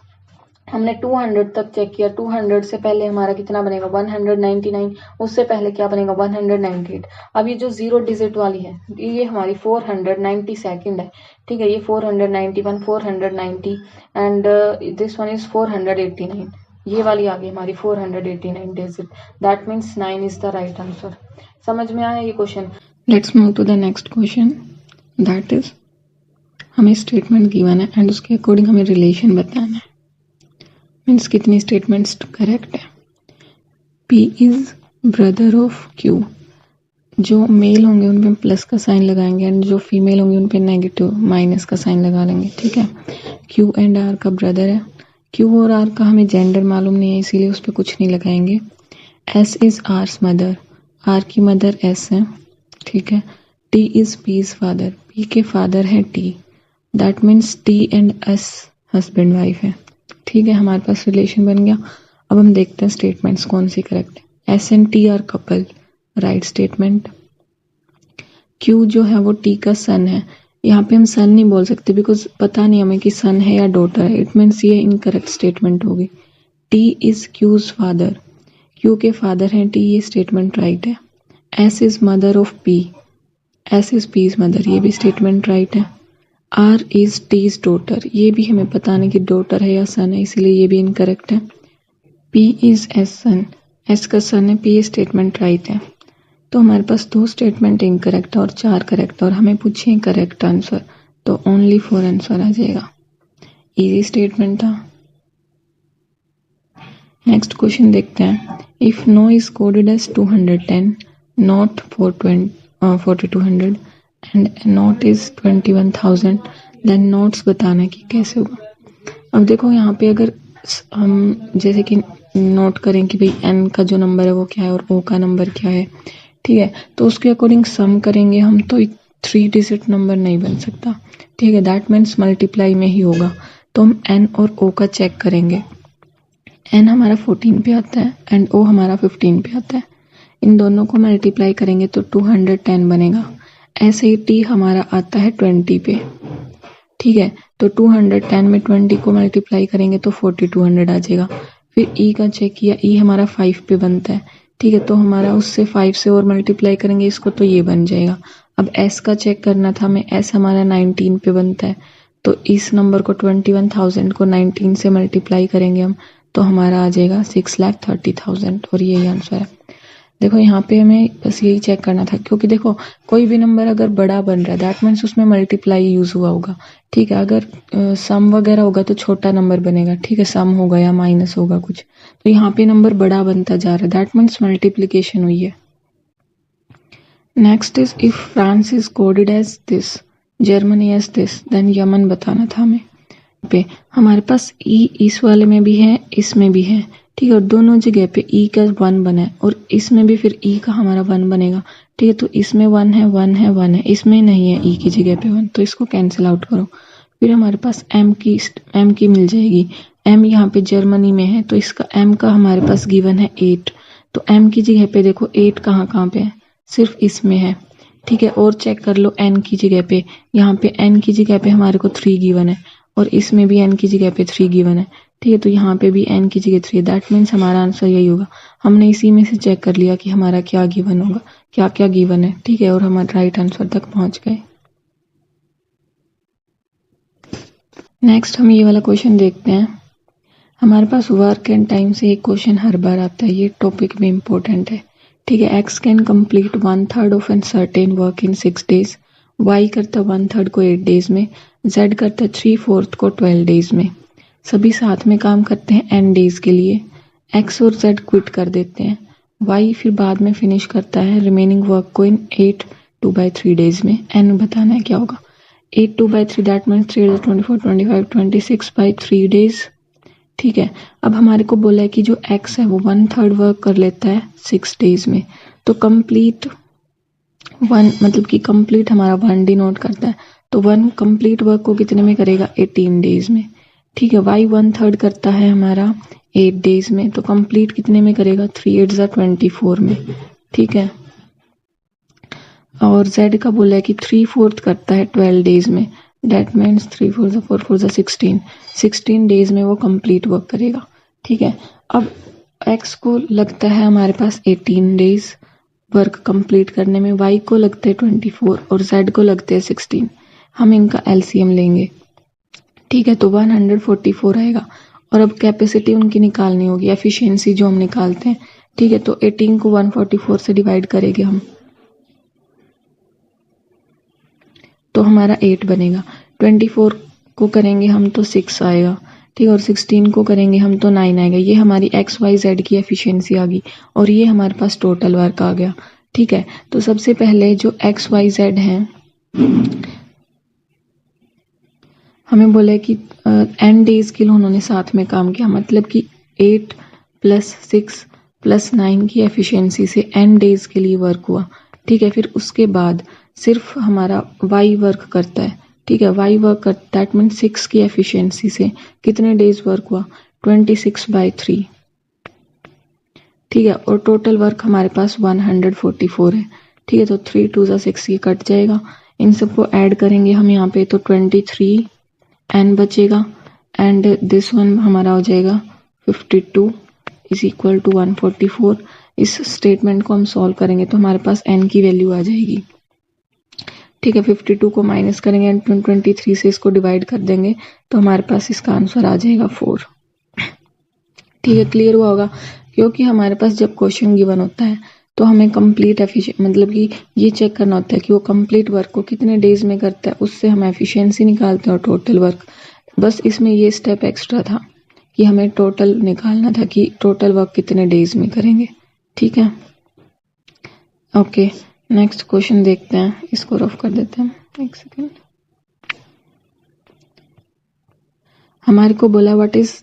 हमने 200 तक चेक किया, 200 से पहले हमारा कितना बनेगा 199, उससे पहले क्या बनेगा 198। अब ये जो 0 डिजिट वाली है ये हमारी 492 है, ठीक है। ये 491 490 एंड दिस वन इज 489, ये वाली आ गई हमारी 489 days. That means 9 is the right answer. समझ में आया ये question? Let's move to the next question. That is हमें स्टेटमेंट गिवन है एंड उसके अकॉर्डिंग हमें रिलेशन बताना है। मीन्स कितनी स्टेटमेंट्स करेक्ट है। P is brother of Q। जो मेल होंगे उन पे प्लस का साइन लगाएंगे एंड जो फीमेल होंगे उन पे नेगेटिव माइनस का साइन लगा लेंगे। ठीक है, Q एंड R का ब्रदर है। Q और R का हमें जेंडर मालूम नहीं है इसीलिए उस पर कुछ नहीं लगाएंगे। S is R's mother. R की मदर S है। ठीक है, T is P's father. P के फादर है T। That means T and S husband wife है। ठीक है, हमारे पास रिलेशन बन गया। अब हम देखते हैं स्टेटमेंट्स कौन सी करेक्ट है। S and T are couple, right statement. Q जो है वो T का सन है। यहाँ पे हम सन नहीं बोल सकते बिकॉज पता नहीं हमें कि सन है या डॉटर है। इट मीन्स ये इनकरेक्ट स्टेटमेंट होगी। T is Q's father. Q के फादर हैं T, ये स्टेटमेंट राइट है। S is mother of P। S is P's mother, ये भी स्टेटमेंट राइट है। R इज T's डॉटर, ये भी हमें पता नहीं कि डॉटर है या सन है इसलिए ये भी इनकरेक्ट है। P is S son. S का सन है P, ये स्टेटमेंट राइट है। तो हमारे पास 2 स्टेटमेंट इनकरेक्ट और 4 करेक्ट और हमें पूछिए करेक्ट आंसर, तो ओनली 4 आंसर आ जाएगा। इजी स्टेटमेंट था। नेक्स्ट क्वेश्चन देखते हैं। If no is coded as 210, not 4200 and not is 21000, then notes बताना कि कैसे होगा। अब देखो यहाँ पे अगर हम जैसे कि नोट करें कि भाई n का जो नंबर है वो क्या है और o का नंबर क्या है, ठीक है, तो उसके अकॉर्डिंग सम करेंगे हम, तो 3 डिजिट नंबर नहीं बन सकता। ठीक है, दैट मीन्स मल्टीप्लाई में ही होगा। तो हम n और o का चेक करेंगे। n हमारा 14 पे आता है एंड o हमारा 15 पे आता है। इन दोनों को मल्टीप्लाई करेंगे तो 210 बनेगा। ऐसे ही t हमारा आता है 20 पे। ठीक है, तो 210 में 20 को मल्टीप्लाई करेंगे तो 4200 आ जाएगा। फिर e का चेक किया, e हमारा 5 पे बनता है। ठीक है, तो हमारा उससे 5 से और मल्टीप्लाई करेंगे इसको तो ये बन जाएगा। अब s का चेक करना था हमें, s हमारा 19 पे बनता है। तो इस नंबर को 21,000 को 19 से मल्टीप्लाई करेंगे हम, तो हमारा आ जाएगा 6,30,000 और यही आंसर है। देखो यहाँ पे हमें बस यही चेक करना था, क्योंकि देखो कोई भी नंबर अगर बड़ा बन रहा है दैट मीन्स उसमें मल्टीप्लाई यूज हुआ होगा। ठीक है, अगर सम वगैरह होगा तो छोटा नंबर बनेगा। ठीक है, सम होगा या माइनस होगा कुछ, तो यहाँ पे नंबर बड़ा बनता जा रहा है, दैट मीन्स मल्टीप्लीकेशन हुई है। Next is if France is coded as this, Germany as this, then Yemen बताना था हमें। पे हमारे पास ई इस वाले में भी है, इसमें भी है। ठीक है, और दोनों जगह पे ई का 1 बना है और इसमें भी फिर ई का हमारा 1 बनेगा। ठीक है, तो इसमें 1 है, 1 है, 1 है, इसमें नहीं है ई की जगह पे 1, तो इसको कैंसिल आउट करो। फिर हमारे पास एम की मिल जाएगी। एम यहाँ पे जर्मनी में है तो इसका एम का हमारे पास गिवन है 8, तो एम की जगह पे देखो 8 कहाँ पे है, सिर्फ इसमें है। ठीक है, और चेक कर लो एन की जगह पे, यहाँ पे एन की जगह पे हमारे को 3 गिवन है और इसमें भी n की जगह पे 3 गिवन है। ठीक है, तो यहाँ पे भी n की जगह 3, दैट मीन्स हमारा आंसर यही होगा। हमने इसी में से चेक कर लिया कि हमारा क्या गिवन होगा, क्या क्या गिवन है। ठीक है, और हम राइट आंसर तक पहुंच गए। नेक्स्ट हम ये वाला क्वेश्चन देखते हैं। हमारे पास वर्क एंड टाइम से एक क्वेश्चन हर बार आता है, ये टॉपिक भी इम्पोर्टेंट है। ठीक है, x can complete 1/3 of an certain work in 6 days, y करता 1/3 को 8 डेज में, z करता 3/4 को 12 डेज में। सभी साथ में काम करते हैं n डेज के लिए। x और z क्विट कर देते हैं, y फिर बाद में फिनिश करता है रिमेनिंग वर्क को इन 8 2/3 डेज में। n बताना है क्या होगा। 8 2/3 दैट मीन्स 3 24 25 26/3 डेज। ठीक है, अब हमारे को बोला है कि जो x है वो 1/3 वर्क कर लेता है 6 डेज में, तो कंप्लीट 1 मतलब कि कंप्लीट हमारा 1 डिनोट करता है, तो 1 कंप्लीट वर्क को कितने में करेगा 18 डेज में। ठीक है, y 1/3 करता है हमारा 8 डेज में, तो कंप्लीट कितने में करेगा 3 8 24 में। ठीक है, और z का बोला है कि 3/4 करता है 12 डेज में, डेट मीन्स 3 4 4 4 16 डेज में वो कंप्लीट वर्क करेगा। ठीक है, अब x को लगता है हमारे पास 18 डेज वर्क कंप्लीट करने में, y को लगते हैं 24 और z को लगते हैं 16। हम इनका एलसीएम लेंगे। ठीक है, तो 144 आएगा और अब कैपेसिटी उनकी निकालनी होगी, एफिशिएंसी जो हम निकालते हैं। ठीक है, तो 18 को 144 से डिवाइड करेंगे हम तो हमारा 8 बनेगा। 24 को करेंगे हम तो 6 आएगा। ठीक है, और 16 को करेंगे हम तो 9 आएगा। ये हमारी XYZ की एफिशिएंसी आ गई और ये हमारे पास टोटल वर्क आ गया। ठीक है, तो सबसे पहले जो XYZ है, हमें बोला है कि n डेज के लिए उन्होंने साथ में काम किया, मतलब कि 8 + 6 + 9 की एफिशिएंसी से n डेज के लिए वर्क हुआ। ठीक है, फिर उसके बाद सिर्फ हमारा y वर्क करता है। ठीक है, y वर्क करता, दैट मीन्स 6 की एफिशिएंसी से कितने डेज वर्क हुआ, 26/3। ठीक है, और टोटल वर्क हमारे पास 144 है। ठीक है, तो 3 2 = 6, ये कट जाएगा। इन सबको ऐड करेंगे हम यहाँ पे तो 23 n बचेगा एंड दिस वन हमारा हो जाएगा 52 = 144। इस स्टेटमेंट को हम सॉल्व करेंगे तो हमारे पास n की वैल्यू आ जाएगी। ठीक है, 52 को माइनस करेंगे एंड 23 से इसको डिवाइड कर देंगे तो हमारे पास इसका आंसर आ जाएगा 4। ठीक है, क्लियर हुआ होगा। क्योंकि हमारे पास जब क्वेश्चन गिवन होता है तो हमें कंप्लीट एफिशिएंसी, मतलब कि ये चेक करना होता है कि वो कंप्लीट वर्क को कितने डेज में करता है, उससे हम एफिशिएंसी निकालते हैं और टोटल वर्क। बस इसमें ये स्टेप एक्स्ट्रा था कि हमें टोटल निकालना था कि टोटल वर्क कितने डेज में करेंगे। ठीक है, ओके, नेक्स्ट क्वेश्चन देखते हैं। इसको रफ कर देते हैं, एक सेकेंड। हमारे को बोला what is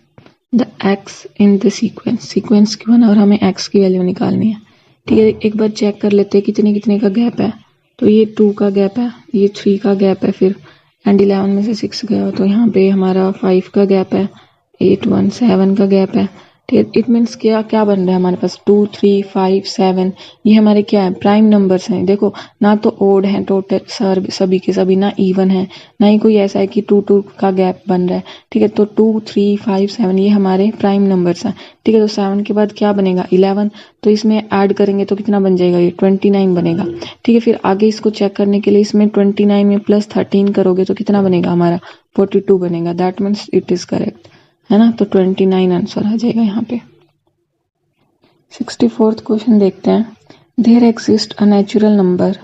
the x in the sequence क्यों ना, और हमें x की वैल्यू निकालनी है। ठीक है, एक बार चेक कर लेते हैं कितने कितने का गैप है। तो ये 2 का गैप है, ये 3 का गैप है, फिर एंड 11 में से 6 गया तो यहाँ पे हमारा 5 का गैप है, 8 1 7 का गैप है। ठीक है, इट मीन्स क्या क्या बन रहा है हमारे पास 2 3 5 7, ये हमारे क्या है, प्राइम नंबर्स हैं। देखो ना तो ओड है टोटल सभी के सभी, ना इवन है, ना ही कोई ऐसा है कि 2 2 का गैप बन रहा है। ठीक है, तो 2 3 5 7 ये हमारे प्राइम नंबर्स हैं। ठीक है, तो 7 के बाद क्या बनेगा, 11, तो इसमें ऐड करेंगे तो कितना बन जाएगा, ये 29 बनेगा। ठीक है, फिर आगे इसको चेक करने के लिए इसमें 29 में प्लस 13 करोगे तो कितना बनेगा हमारा, 42 बनेगा। That means it is correct, है ना। तो 29 आंसर आ जाएगा यहाँ पे। 64th क्वेश्चन देखते हैं। There exist a natural number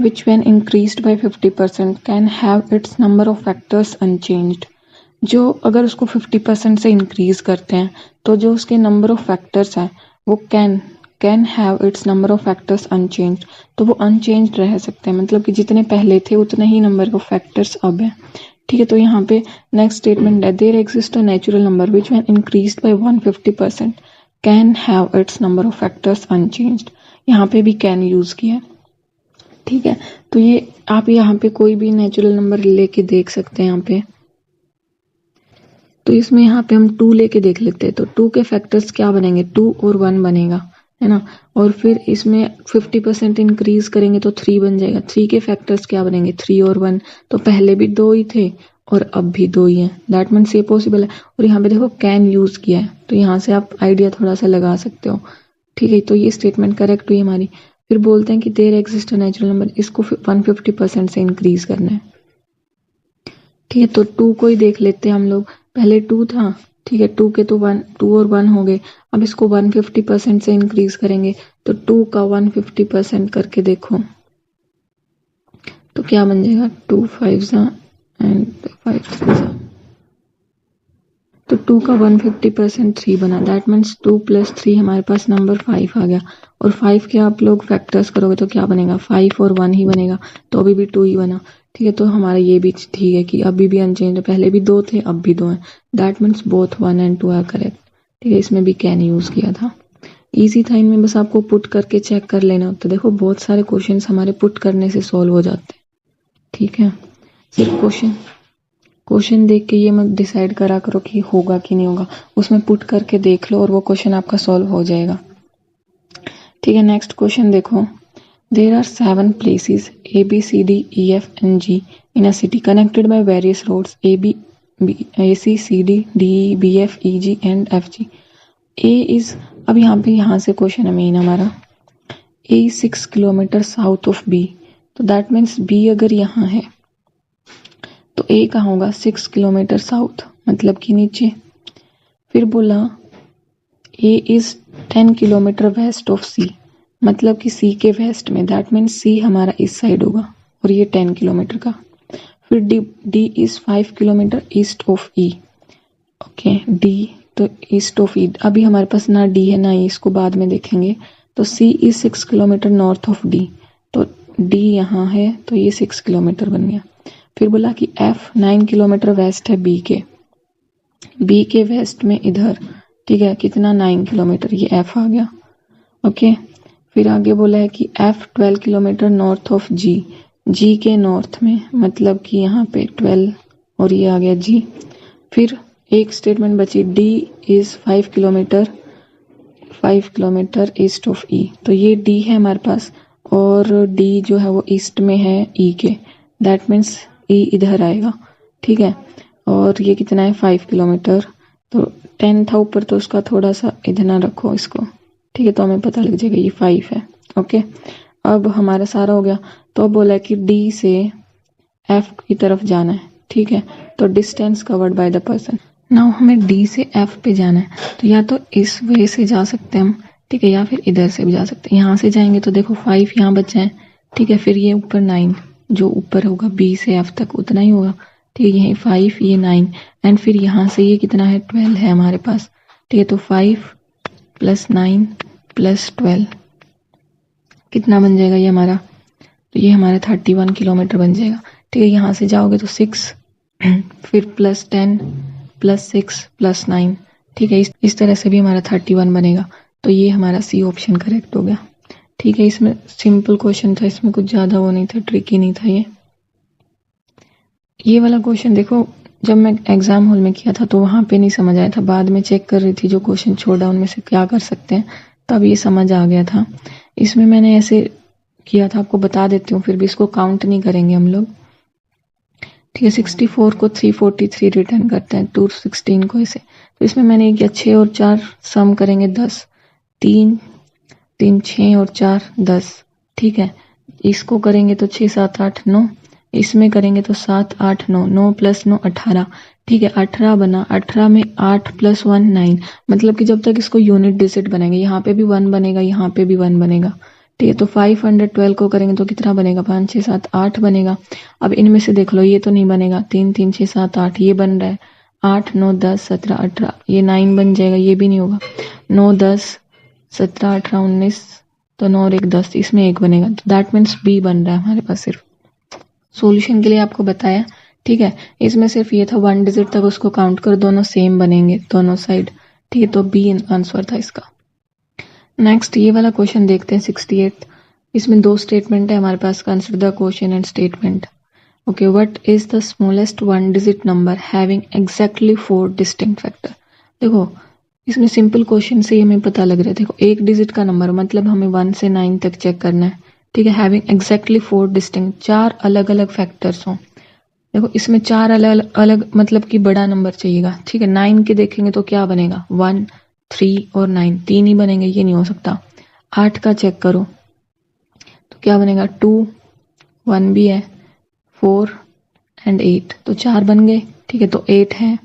which when increased by 50% can have its number of factors unchanged। जो अगर उसको 50% से इंक्रीज करते हैं तो जो उसके नंबर ऑफ फैक्टर्स हैं वो can have its number of factors unchanged, तो वो अनचेंज्ड रह सकते हैं, मतलब कि जितने पहले थे उतने ही नंबर ऑफ फैक्टर्स अब हैं। ठीक है, तो यहाँ पे नेक्स्ट स्टेटमेंट है there exist a natural number which when increased by 150% can have its number of factors unchanged. यहाँ पे भी कैन यूज किया है। ठीक है, तो ये आप यहाँ पे कोई भी नेचुरल नंबर लेके देख सकते हैं यहाँ पे। तो इसमें यहाँ पे हम 2 लेके देख लेते हैं, तो 2 के फैक्टर्स क्या बनेंगे, 2 और 1 बनेगा, है ना। और फिर इसमें 50% इंक्रीज करेंगे तो 3 बन जाएगा। 3 के फैक्टर्स क्या बनेंगे, 3 और 1, तो पहले भी 2 ही थे और अब भी 2 ही हैं। दैट मीन्स ये पॉसिबल है। और यहाँ पे देखो कैन यूज किया है, तो यहाँ से आप आइडिया थोड़ा सा लगा सकते हो। ठीक है, तो ये स्टेटमेंट करेक्ट हुई हमारी। फिर बोलते हैं कि there exist a natural number, इसको 150% से इंक्रीज करना है। ठीक है, तो 2 को ही देख लेते हैं हम लोग। पहले 2 था, ठीक है, 2 के तो 2 और 1 हो गए। अब इसको 150% से इंक्रीज करेंगे तो 2 का 150% करके देखो तो क्या बन जाएगा, 2 5 एंड 5 3। तो 2 का 150% 3 बना, दैट मीन्स 2 + 3 हमारे पास नंबर 5 आ गया। और 5 के आप लोग फैक्टर्स करोगे तो क्या बनेगा, 5 और 1 ही बनेगा, तो अभी भी 2 ही बना। ठीक है, तो हमारा ये भी ठीक है कि अभी भी अनचेंज है, पहले भी 2 थे अब भी 2 हैं। That means both 1 and 2 are correct. ठीक है, इसमें भी कैन यूज किया था। इजी था, इनमें बस आपको पुट करके चेक कर लेना होता है। देखो बहुत सारे क्वेश्चन हमारे पुट करने से सॉल्व हो जाते हैं। ठीक है, सिर्फ क्वेश्चन देख के ये मत डिसाइड करा करो कि होगा कि नहीं होगा, उसमें पुट करके देख लो और वो क्वेश्चन आपका सॉल्व हो जाएगा। ठीक है, नेक्स्ट क्वेश्चन देखो। There are 7 places A B C D E F and G in a city connected by various roads A C C D D E B F E G and F G। A is, अब यहाँ से question है main हमारा, A is 6 kilometre south of B, तो that means B अगर यहाँ है तो A कहाँ होगा, 6 किलोमीटर साउथ, मतलब कि नीचे। फिर बोला ए इज 10 किलोमीटर वेस्ट ऑफ सी, मतलब कि सी के वेस्ट में, दैट मीन्स सी हमारा इस साइड होगा और ये 10 किलोमीटर का। फिर D is 5 kilometre east of E. Okay, D तो ईस्ट ऑफ ई, अभी हमारे पास ना डी है ना ई, इसको बाद में देखेंगे। तो C is 6 kilometre north of D, तो डी यहाँ है तो ये 6 किलोमीटर बन गया। फिर बोला कि एफ 9 किलोमीटर वेस्ट है बी के वेस्ट में इधर, ठीक है, कितना 9 किलोमीटर, ये एफ आ गया। ओके, फिर आगे बोला है कि एफ 12 किलोमीटर नॉर्थ ऑफ जी के नॉर्थ में, मतलब कि यहाँ पे 12 और ये आ गया जी। फिर एक स्टेटमेंट बची, D is 5 kilometre east of E, तो ये डी है हमारे पास और डी जो है वो ईस्ट में है ई के, दैट मीन्स ई इधर आएगा, ठीक है। और ये कितना है 5 किलोमीटर, तो 10 था ऊपर तो उसका थोड़ा सा इधर ना रखो इसको, ठीक है, तो हमें पता लग जाएगा ये 5 है। ओके, अब हमारा सारा हो गया। तो अब बोला कि डी से एफ की तरफ जाना है, ठीक है, तो distance covered by the person. Now हमें डी से एफ पे जाना है, तो या तो इस वे से जा सकते हैं हम, ठीक है, या फिर इधर से भी जा सकते हैं। यहाँ से जाएंगे तो देखो 5 यहाँ बचा है, ठीक है, फिर ये ऊपर 9 जो ऊपर होगा बी से एफ तक उतना ही होगा, ठीक है, यही 5 ये 9 एंड फिर यहाँ से ये कितना है 12 है हमारे पास, ठीक है, तो 5 + 9 + 12 कितना बन जाएगा ये हमारा, तो ये हमारा 31 किलोमीटर बन जाएगा, ठीक है। यहाँ से जाओगे तो 6 फिर +10 +6 +9, ठीक है, इस तरह से भी हमारा 31 बनेगा। तो ये हमारा सी ऑप्शन करेक्ट हो गया, ठीक है। इसमें सिंपल क्वेश्चन था, इसमें कुछ ज़्यादा वो नहीं था, ट्रिकी नहीं था ये वाला क्वेश्चन देखो जब मैं एग्जाम हॉल में किया था तो वहाँ पे नहीं समझ आया था, बाद में चेक कर रही थी जो क्वेश्चन छोड़ा उनमें से क्या कर सकते हैं, तब ये समझ आ गया था। इसमें मैंने ऐसे किया था, आपको बता देती हूँ, फिर भी इसको काउंट नहीं करेंगे हम लोग, ठीक है। 64 को 343 रिटर्न करते हैं, 216 को ऐसे, तो इसमें मैंने किया 6 और 4 सम करेंगे 10, 3 3 6 और 4 10, ठीक है। इसको करेंगे तो 6 7 8 9, इसमें करेंगे तो 7 8 9, 9 + 9 18, ठीक है, 18 बना। 18 में 8 + 1 9, मतलब कि जब तक इसको यूनिट डिजिट बनाएंगे, यहाँ पे भी 1 बनेगा, यहाँ पे भी 1 बनेगा, ठीक है। तो 512 को करेंगे तो कितना बनेगा, 5 6 7 8 बनेगा। अब इनमें से देख लो, ये तो नहीं बनेगा, 3 3 6 7 8 ये बन रहा है, 8 9 10 17 18 ये 9 बन जाएगा, ये भी नहीं होगा, 9 10 17 18 19, तो 9 और 1 10, इसमें 1 बनेगा, तो दैट मीन्स बी बन रहा है हमारे पास। सिर्फ सॉल्यूशन के लिए आपको बताया, ठीक है। इसमें सिर्फ ये था 1 डिजिट तक उसको काउंट कर, दोनों सेम बनेंगे दोनों साइड, ठीक है, तो बी आंसर था इसका। नेक्स्ट ये वाला क्वेश्चन देखते हैं 68। इसमें 2 स्टेटमेंट है हमारे पास, consider the question and statement. Okay, what is the smallest 1 digit number having exactly 4 distinct factor. देखो इसमें सिंपल क्वेश्चन से हमें पता लग रहा है, देखो 1 डिजिट का नंबर मतलब हमें 1 से 9 तक चेक करना है, ठीक है। हैविंग एग्जैक्टली 4 डिस्टिंक्ट, 4 अलग अलग फैक्टर्स हों, देखो इसमें 4 अलग अलग मतलब कि बड़ा नंबर चाहिएगा, ठीक है। 9 के देखेंगे तो क्या बनेगा, 1 3 और 9 3 ही बनेंगे, ये नहीं हो सकता। 8 का चेक करो तो क्या बनेगा, 2 1 भी है, 4 एंड 8, तो 4 बन गए, ठीक है, तो 8 है।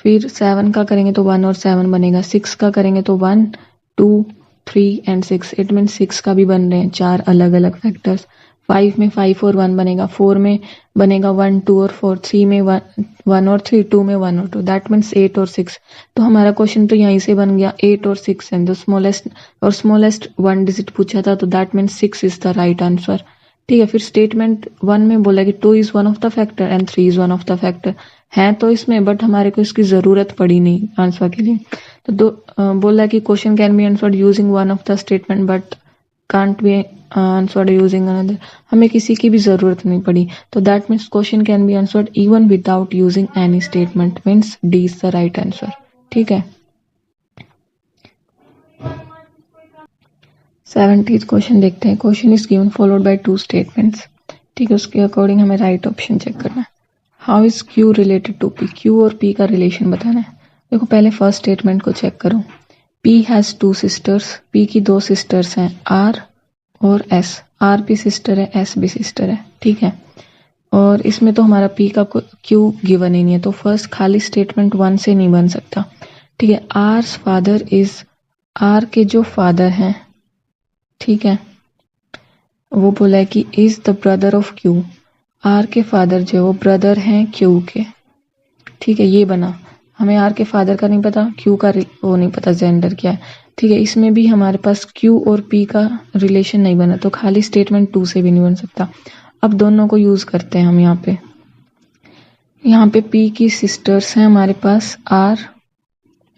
फिर 7 का करेंगे तो 1 और 7 बनेगा, 6 का करेंगे तो 1 2 3 एंड 6, इट मीन 6 का भी बन रहे हैं 4 अलग अलग फैक्टर्स। 5 में 5 और 1 बनेगा, 4 में बनेगा 1 2 और 4, 3 में 1 और 3, 2 में 1 और 2, दैट मीन्स 8 और 6। तो हमारा क्वेश्चन तो यहीं से बन गया, 8 और 6 एंड द स्मॉलेस्ट 1 डिजिट पूछा था, तो that means 6 is the right answer, ठीक है। फिर स्टेटमेंट 1 में बोला कि 2 is 1 of the factor and 3 is 1 of the factor, है तो इसमें, बट हमारे को इसकी जरूरत पड़ी नहीं आंसर के लिए। तो बोला कि question can be answered using 1 of the statement but can't be answered using another, हमें किसी की भी जरूरत नहीं पड़ी, तो that means question can be answered even without using any statement, means D is the right answer, ठीक है। 70th क्वेश्चन देखते हैं। Question is given followed by 2 statements, ठीक है, उसके अकॉर्डिंग हमें राइट ऑप्शन चेक करना है। How is Q related to P, Q और पी का रिलेशन बताना है। देखो पहले फर्स्ट स्टेटमेंट को चेक करो, पी हैज 2 सिस्टर्स, पी की 2 सिस्टर्स हैं, आर और एस, आर भी सिस्टर है, एस भी सिस्टर है, ठीक है। और इसमें तो हमारा पी का क्यू गिवन ही नहीं है, तो फर्स्ट खाली स्टेटमेंट 1 से नहीं बन सकता, ठीक है। आर्स फादर इज, आर के जो फादर हैं, ठीक है, वो बोला है कि is the brother of Q, R के फादर जो वो ब्रदर हैं क्यू के, ठीक है। ये बना, हमें आर के फादर का नहीं पता, क्यू का वो नहीं पता जेंडर क्या है, ठीक है। इसमें भी हमारे पास क्यू और पी का रिलेशन नहीं बना, तो खाली स्टेटमेंट 2 से भी नहीं बन सकता। अब दोनों को यूज करते हैं हम यहाँ पे पी की सिस्टर्स हैं हमारे पास आर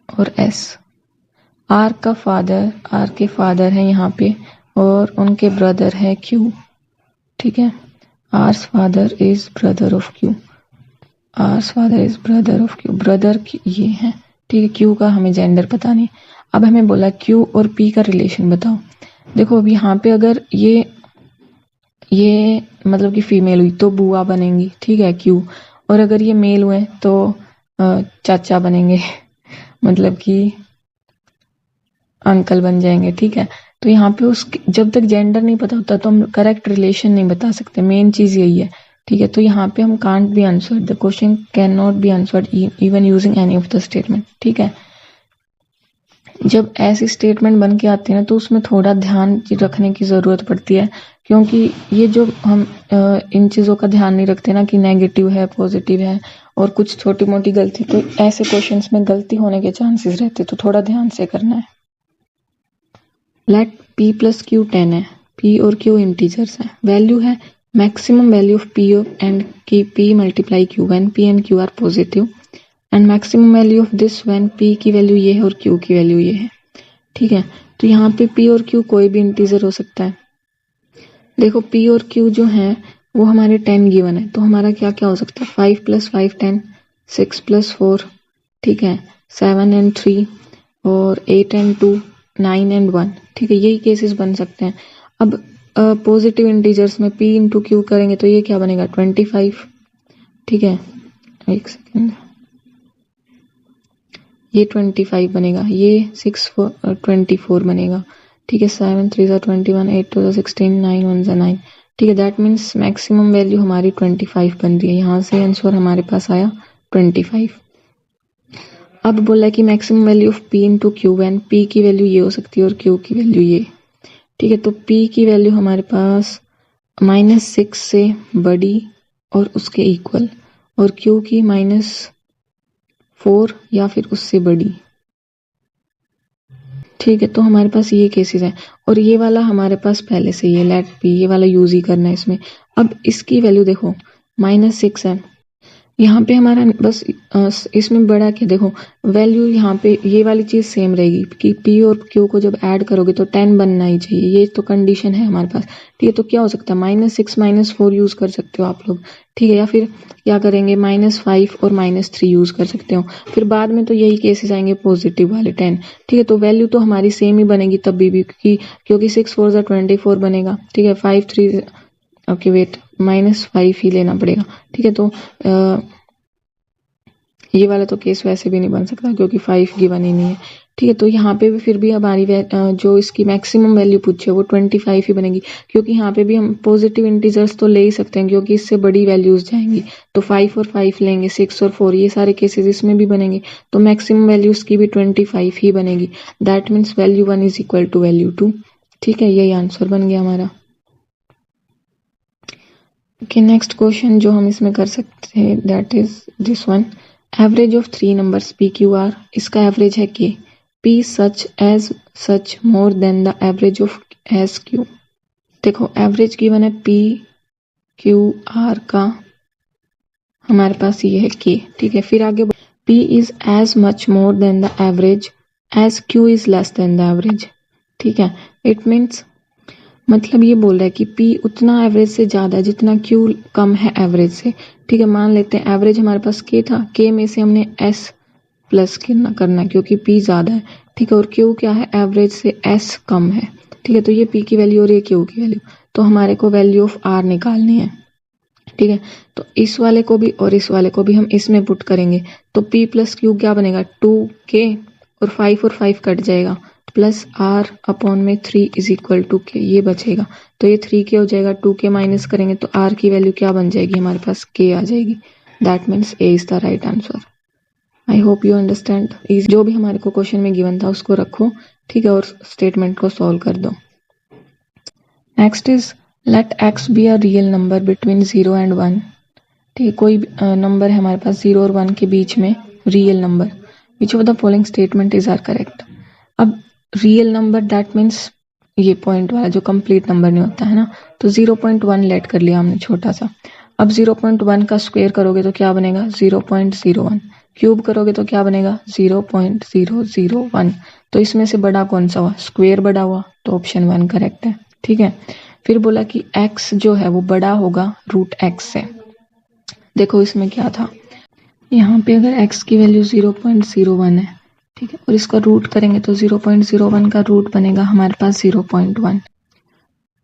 और एस। आर का फादर, आर के फादर है यहाँ पे, और उनके ब्रदर है क्यू, ठीक है। R's father is brother of Q, R's father is brother of Q, brother ये है, ठीक है। क्यू का हमें जेंडर पता नहीं। अब हमें बोला क्यू और पी का रिलेशन बताओ। देखो अब यहाँ पे अगर ये मतलब कि फीमेल हुई तो बुआ बनेंगी, ठीक है, क्यू, और अगर ये मेल हुए तो चाचा बनेंगे मतलब कि अंकल बन जाएंगे, ठीक है। तो यहाँ पे जब तक जेंडर नहीं पता होता तो हम करेक्ट रिलेशन नहीं बता सकते, मेन चीज यही है, ठीक है। तो यहाँ पे हम can't be answered, the question can not be answered even using any of the statement, ठीक है। जब ऐसी स्टेटमेंट बन के आती है ना तो उसमें थोड़ा ध्यान रखने की जरूरत पड़ती है, क्योंकि ये जो हम इन चीजों का ध्यान नहीं रखते ना कि नेगेटिव है पॉजिटिव है और कुछ छोटी मोटी गलती, तो ऐसे क्वेश्चंस में गलती होने के चांसेस रहते, तो थोड़ा ध्यान से करना है। लेट p प्लस क्यू 10 है, p और q इंटीजर्स है, वैल्यू है maximum value of p and की p multiply q when p and q are positive, and maximum value of this when p की वैल्यू ये है और q की वैल्यू ये है, ठीक है। तो यहाँ पे p और q कोई भी इंटीजर हो सकता है। देखो p और q जो है वो हमारे 10 गिवन है, तो हमारा क्या क्या हो सकता है, 5 प्लस 5 10, 6 प्लस 4, ठीक है, 7 एंड 3, और 8 एंड 2, 9 एंड 1, ठीक है। यही केसेस बन सकते हैं। अब पॉजिटिव इंटीजर्स में p इंटू क्यू करेंगे तो ये क्या बनेगा 25, ठीक है, एक सेकेंड, ये 25 बनेगा, ये 6 24 बनेगा, ठीक है। 7 3 21, 8 2 16, 9 1 9, ठीक है। दैट मीन्स मैक्सिमम वैल्यू हमारी 25 बन रही है, यहाँ से आंसर हमारे पास आया 25। अब बोला कि maximum value of p into Q when p की वैल्यू ये हो सकती है और q की वैल्यू ये, ठीक है। तो p की वैल्यू हमारे पास -6 से बड़ी और उसके इक्वल, और q की -4 या फिर उससे बड़ी, ठीक है। तो हमारे पास ये केसेस हैं, और ये वाला हमारे पास पहले से ही है, लेट p, ये वाला यूज ही करना है इसमें। अब इसकी वैल्यू देखो -6 है, यहाँ पे हमारा बस इसमें बड़ा क्या, देखो वैल्यू यहाँ पे ये वाली चीज सेम रहेगी कि p और q को जब ऐड करोगे तो 10 बनना ही चाहिए, ये तो कंडीशन है हमारे पास, ठीक है। तो क्या हो सकता है -6 -4 यूज कर सकते हो आप लोग, ठीक है, या फिर क्या करेंगे -5 और -3 यूज कर सकते हो। फिर बाद में तो यही केसेस आएंगे पॉजिटिव वाले 10, ठीक है। तो वैल्यू तो हमारी सेम ही बनेगी तभी भी, क्योंकि 6 4 24 बनेगा, ठीक है। 5 3, ओके वेट, -5 ही लेना पड़ेगा, ठीक है। तो ये वाला तो केस वैसे भी नहीं बन सकता क्योंकि 5 गिवन ही नहीं है, ठीक है। तो यहाँ पे भी फिर भी हमारी जो इसकी मैक्सिमम वैल्यू पूछी है वो 25 ही बनेगी, क्योंकि यहाँ पे भी हम पॉजिटिव इंटीजर्स तो ले ही सकते हैं क्योंकि इससे बड़ी वैल्यूज जाएंगी, तो 5 और 5 लेंगे, 6 और 4, ये सारे केसेस इसमें भी बनेंगे, तो मैक्सिमम वैल्यूज की भी 25 ही बनेगी। That means value 1 is equal to value 2, ठीक है। यही आंसर बन गया हमारा। ओके, नेक्स्ट क्वेश्चन जो हम इसमें कर सकते हैं that is this one, average of 3 numbers P Q R, इसका एवरेज है के, P such as such more than the average of S Q. देखो एवरेज गिवन है पी क्यू आर का, हमारे पास ये है के, ठीक है। फिर आगे P is as much more than the average as Q is less than the average, ठीक है। इट मीन्स मतलब ये बोल रहा है कि P उतना एवरेज से ज्यादा है जितना Q कम है एवरेज से, ठीक है। मान लेते हैं एवरेज हमारे पास K था, K में से हमने S प्लस करना क्योंकि P ज्यादा है, ठीक है, और Q क्या है एवरेज से S कम है, ठीक है। तो ये P की वैल्यू और ये Q की वैल्यू, तो हमारे को वैल्यू ऑफ R निकालनी है, ठीक है। तो इस वाले को भी और इस वाले को भी हम इसमें पुट करेंगे, तो P प्लस Q क्या बनेगा 2K, और 5 कट जाएगा, प्लस R अपॉन में 3 इज इक्वल टू K, ये बचेगा, तो ये 3K हो जाएगा, 2K माइनस करेंगे तो R की वैल्यू क्या बन जाएगी हमारे पास, K आ जाएगी। That means A is the right answer. I hope you understand. जो भी हमारे को क्वेश्चन में गिवन था उसको रखो, ठीक है, और स्टेटमेंट को सॉल्व कर दो। Next is let X be a real number between 0 and 1। ठीक है, कोई नंबर है हमारे पास 0 और 1 के बीच में, real number. Which of the following statement is are correct. अब रियल नंबर दैट मीन्स ये पॉइंट वाला जो कंप्लीट नंबर नहीं होता है ना, तो 0.1 लेट कर लिया हमने छोटा सा। अब 0.1 का स्क्वायर करोगे तो क्या बनेगा 0.01, क्यूब करोगे तो क्या बनेगा 0.001। तो इसमें से बड़ा कौन सा हुआ, स्क्वायर बड़ा हुआ, तो ऑप्शन 1 करेक्ट है। ठीक है, फिर बोला कि x जो है वो बड़ा होगा रूट x से। देखो इसमें क्या था, यहाँ पे अगर x की वैल्यू 0.01 है, ठीक है, और इसका रूट करेंगे तो 0.01 का रूट बनेगा हमारे पास 0.1।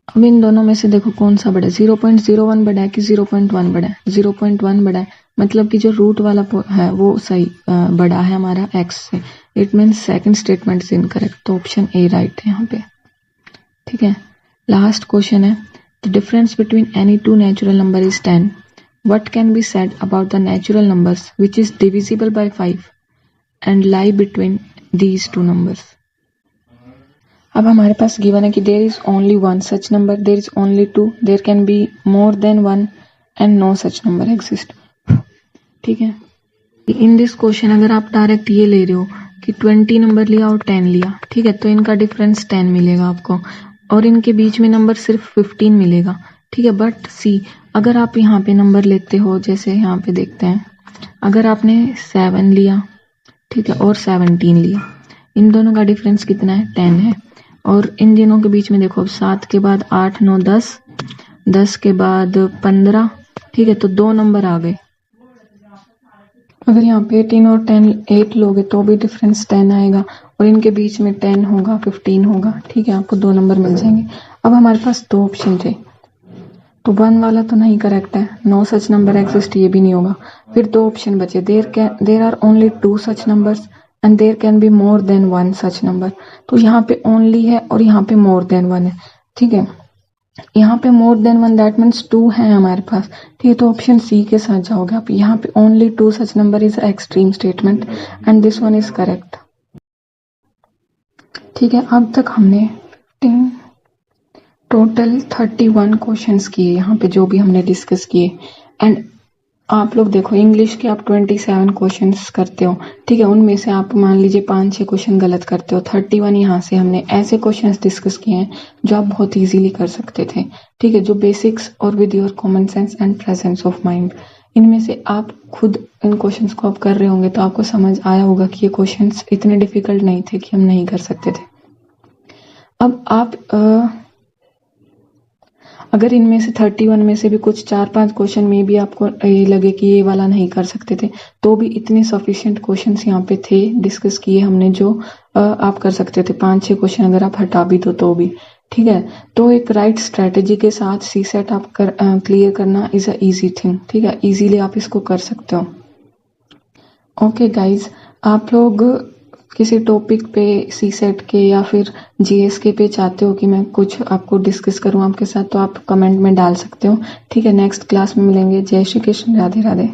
अब इन दोनों में से देखो कौन सा बड़ा है, 0.01 बड़ा है कि 0.1 बड़ा है, 0.1 बड़ा है, मतलब कि जो रूट वाला है वो सही बड़ा है हमारा x से। It means second statement is incorrect, तो ऑप्शन ए राइट है यहाँ पे। ठीक है, लास्ट क्वेश्चन है, the difference between any two natural number is 10। What can be said about the natural numbers which is divisible by 5 and lie between these two numbers? अब हमारे पास given है कि there is only one such number, there is only two, there can be more than one and no such number exist. ठीक है, in this question अगर आप direct ये ले रहे हो कि 20 नंबर लिया और 10 लिया, ठीक है, तो इनका डिफरेंस 10 मिलेगा आपको और इनके बीच में नंबर सिर्फ 15 मिलेगा। ठीक है, बट सी अगर आप यहाँ पे नंबर लेते हो, जैसे यहाँ पे देखते हैं, अगर आपने 7 लिया, ठीक है, और 17 लिया, इन दोनों का डिफरेंस कितना है 10 है। और इन दोनों के बीच में देखो 7 के बाद 8 9 10, 10 के बाद 15, ठीक है, तो 2 नंबर आ गए। अगर यहाँ पे 18 और 10 8 लोगे तो भी डिफरेंस 10 आएगा और इनके बीच में 10 होगा 15 होगा। ठीक है, आपको 2 नंबर मिल जाएंगे। अब हमारे पास 2 ऑप्शन थे, तो 1 वाला तो नहीं करेक्ट है, नो सच नंबर एग्जिस्ट ये भी नहीं होगा। फिर 2 ऑप्शन बचे, there are only 2 such numbers and there can be more than 1 such number. तो यहाँ पे ओनली है और यहाँ पे मोर देन 1 है। ठीक है, यहाँ पे मोर देन 1 दैट मीन्स 2 है हमारे पास। ठीक है, तो ऑप्शन सी के साथ जाओगे आप। यहाँ पे only 2 such number is extreme statement and this one is correct. ठीक है, अब तक हमने टोटल 31 क्वेश्चंस किए यहाँ पे, जो भी हमने डिस्कस किए। एंड आप लोग देखो इंग्लिश के आप 27 क्वेश्चंस करते हो, ठीक है, उनमें से आप मान लीजिए 5-6 क्वेश्चन गलत करते हो। 31 यहाँ से हमने ऐसे क्वेश्चंस डिस्कस किए हैं जो आप बहुत इजीली कर सकते थे। ठीक है, जो बेसिक्स और with your common sense and presence of mind, इनमें से आप खुद इन क्वेश्चंस को आप कर रहे होंगे तो आपको समझ आया होगा कि ये क्वेश्चंस इतने डिफिकल्ट नहीं थे कि हम नहीं कर सकते थे। अब आप अगर इनमें से 31 में से भी कुछ 4-5 क्वेश्चन में भी आपको ये लगे कि ये वाला नहीं कर सकते थे, तो भी इतने सफिशिएंट क्वेश्चंस यहाँ पे थे डिस्कस किए हमने जो आप कर सकते थे। 5-6 क्वेश्चन अगर आप हटा भी दो तो भी। ठीक है, तो एक राइट स्ट्रेटेजी के साथ सी सेट आप क्लियर करना इज अ इजी थिंग। ठीक है, इजीली आप इसको कर सकते हो। ओके गाइज, आप लोग किसी टॉपिक पे सी सेट के या फिर जीएस के पे चाहते हो कि मैं कुछ आपको डिस्कस करूं आपके साथ, तो आप कमेंट में डाल सकते हो। ठीक है, नेक्स्ट क्लास में मिलेंगे। जय श्री कृष्ण, राधे राधे।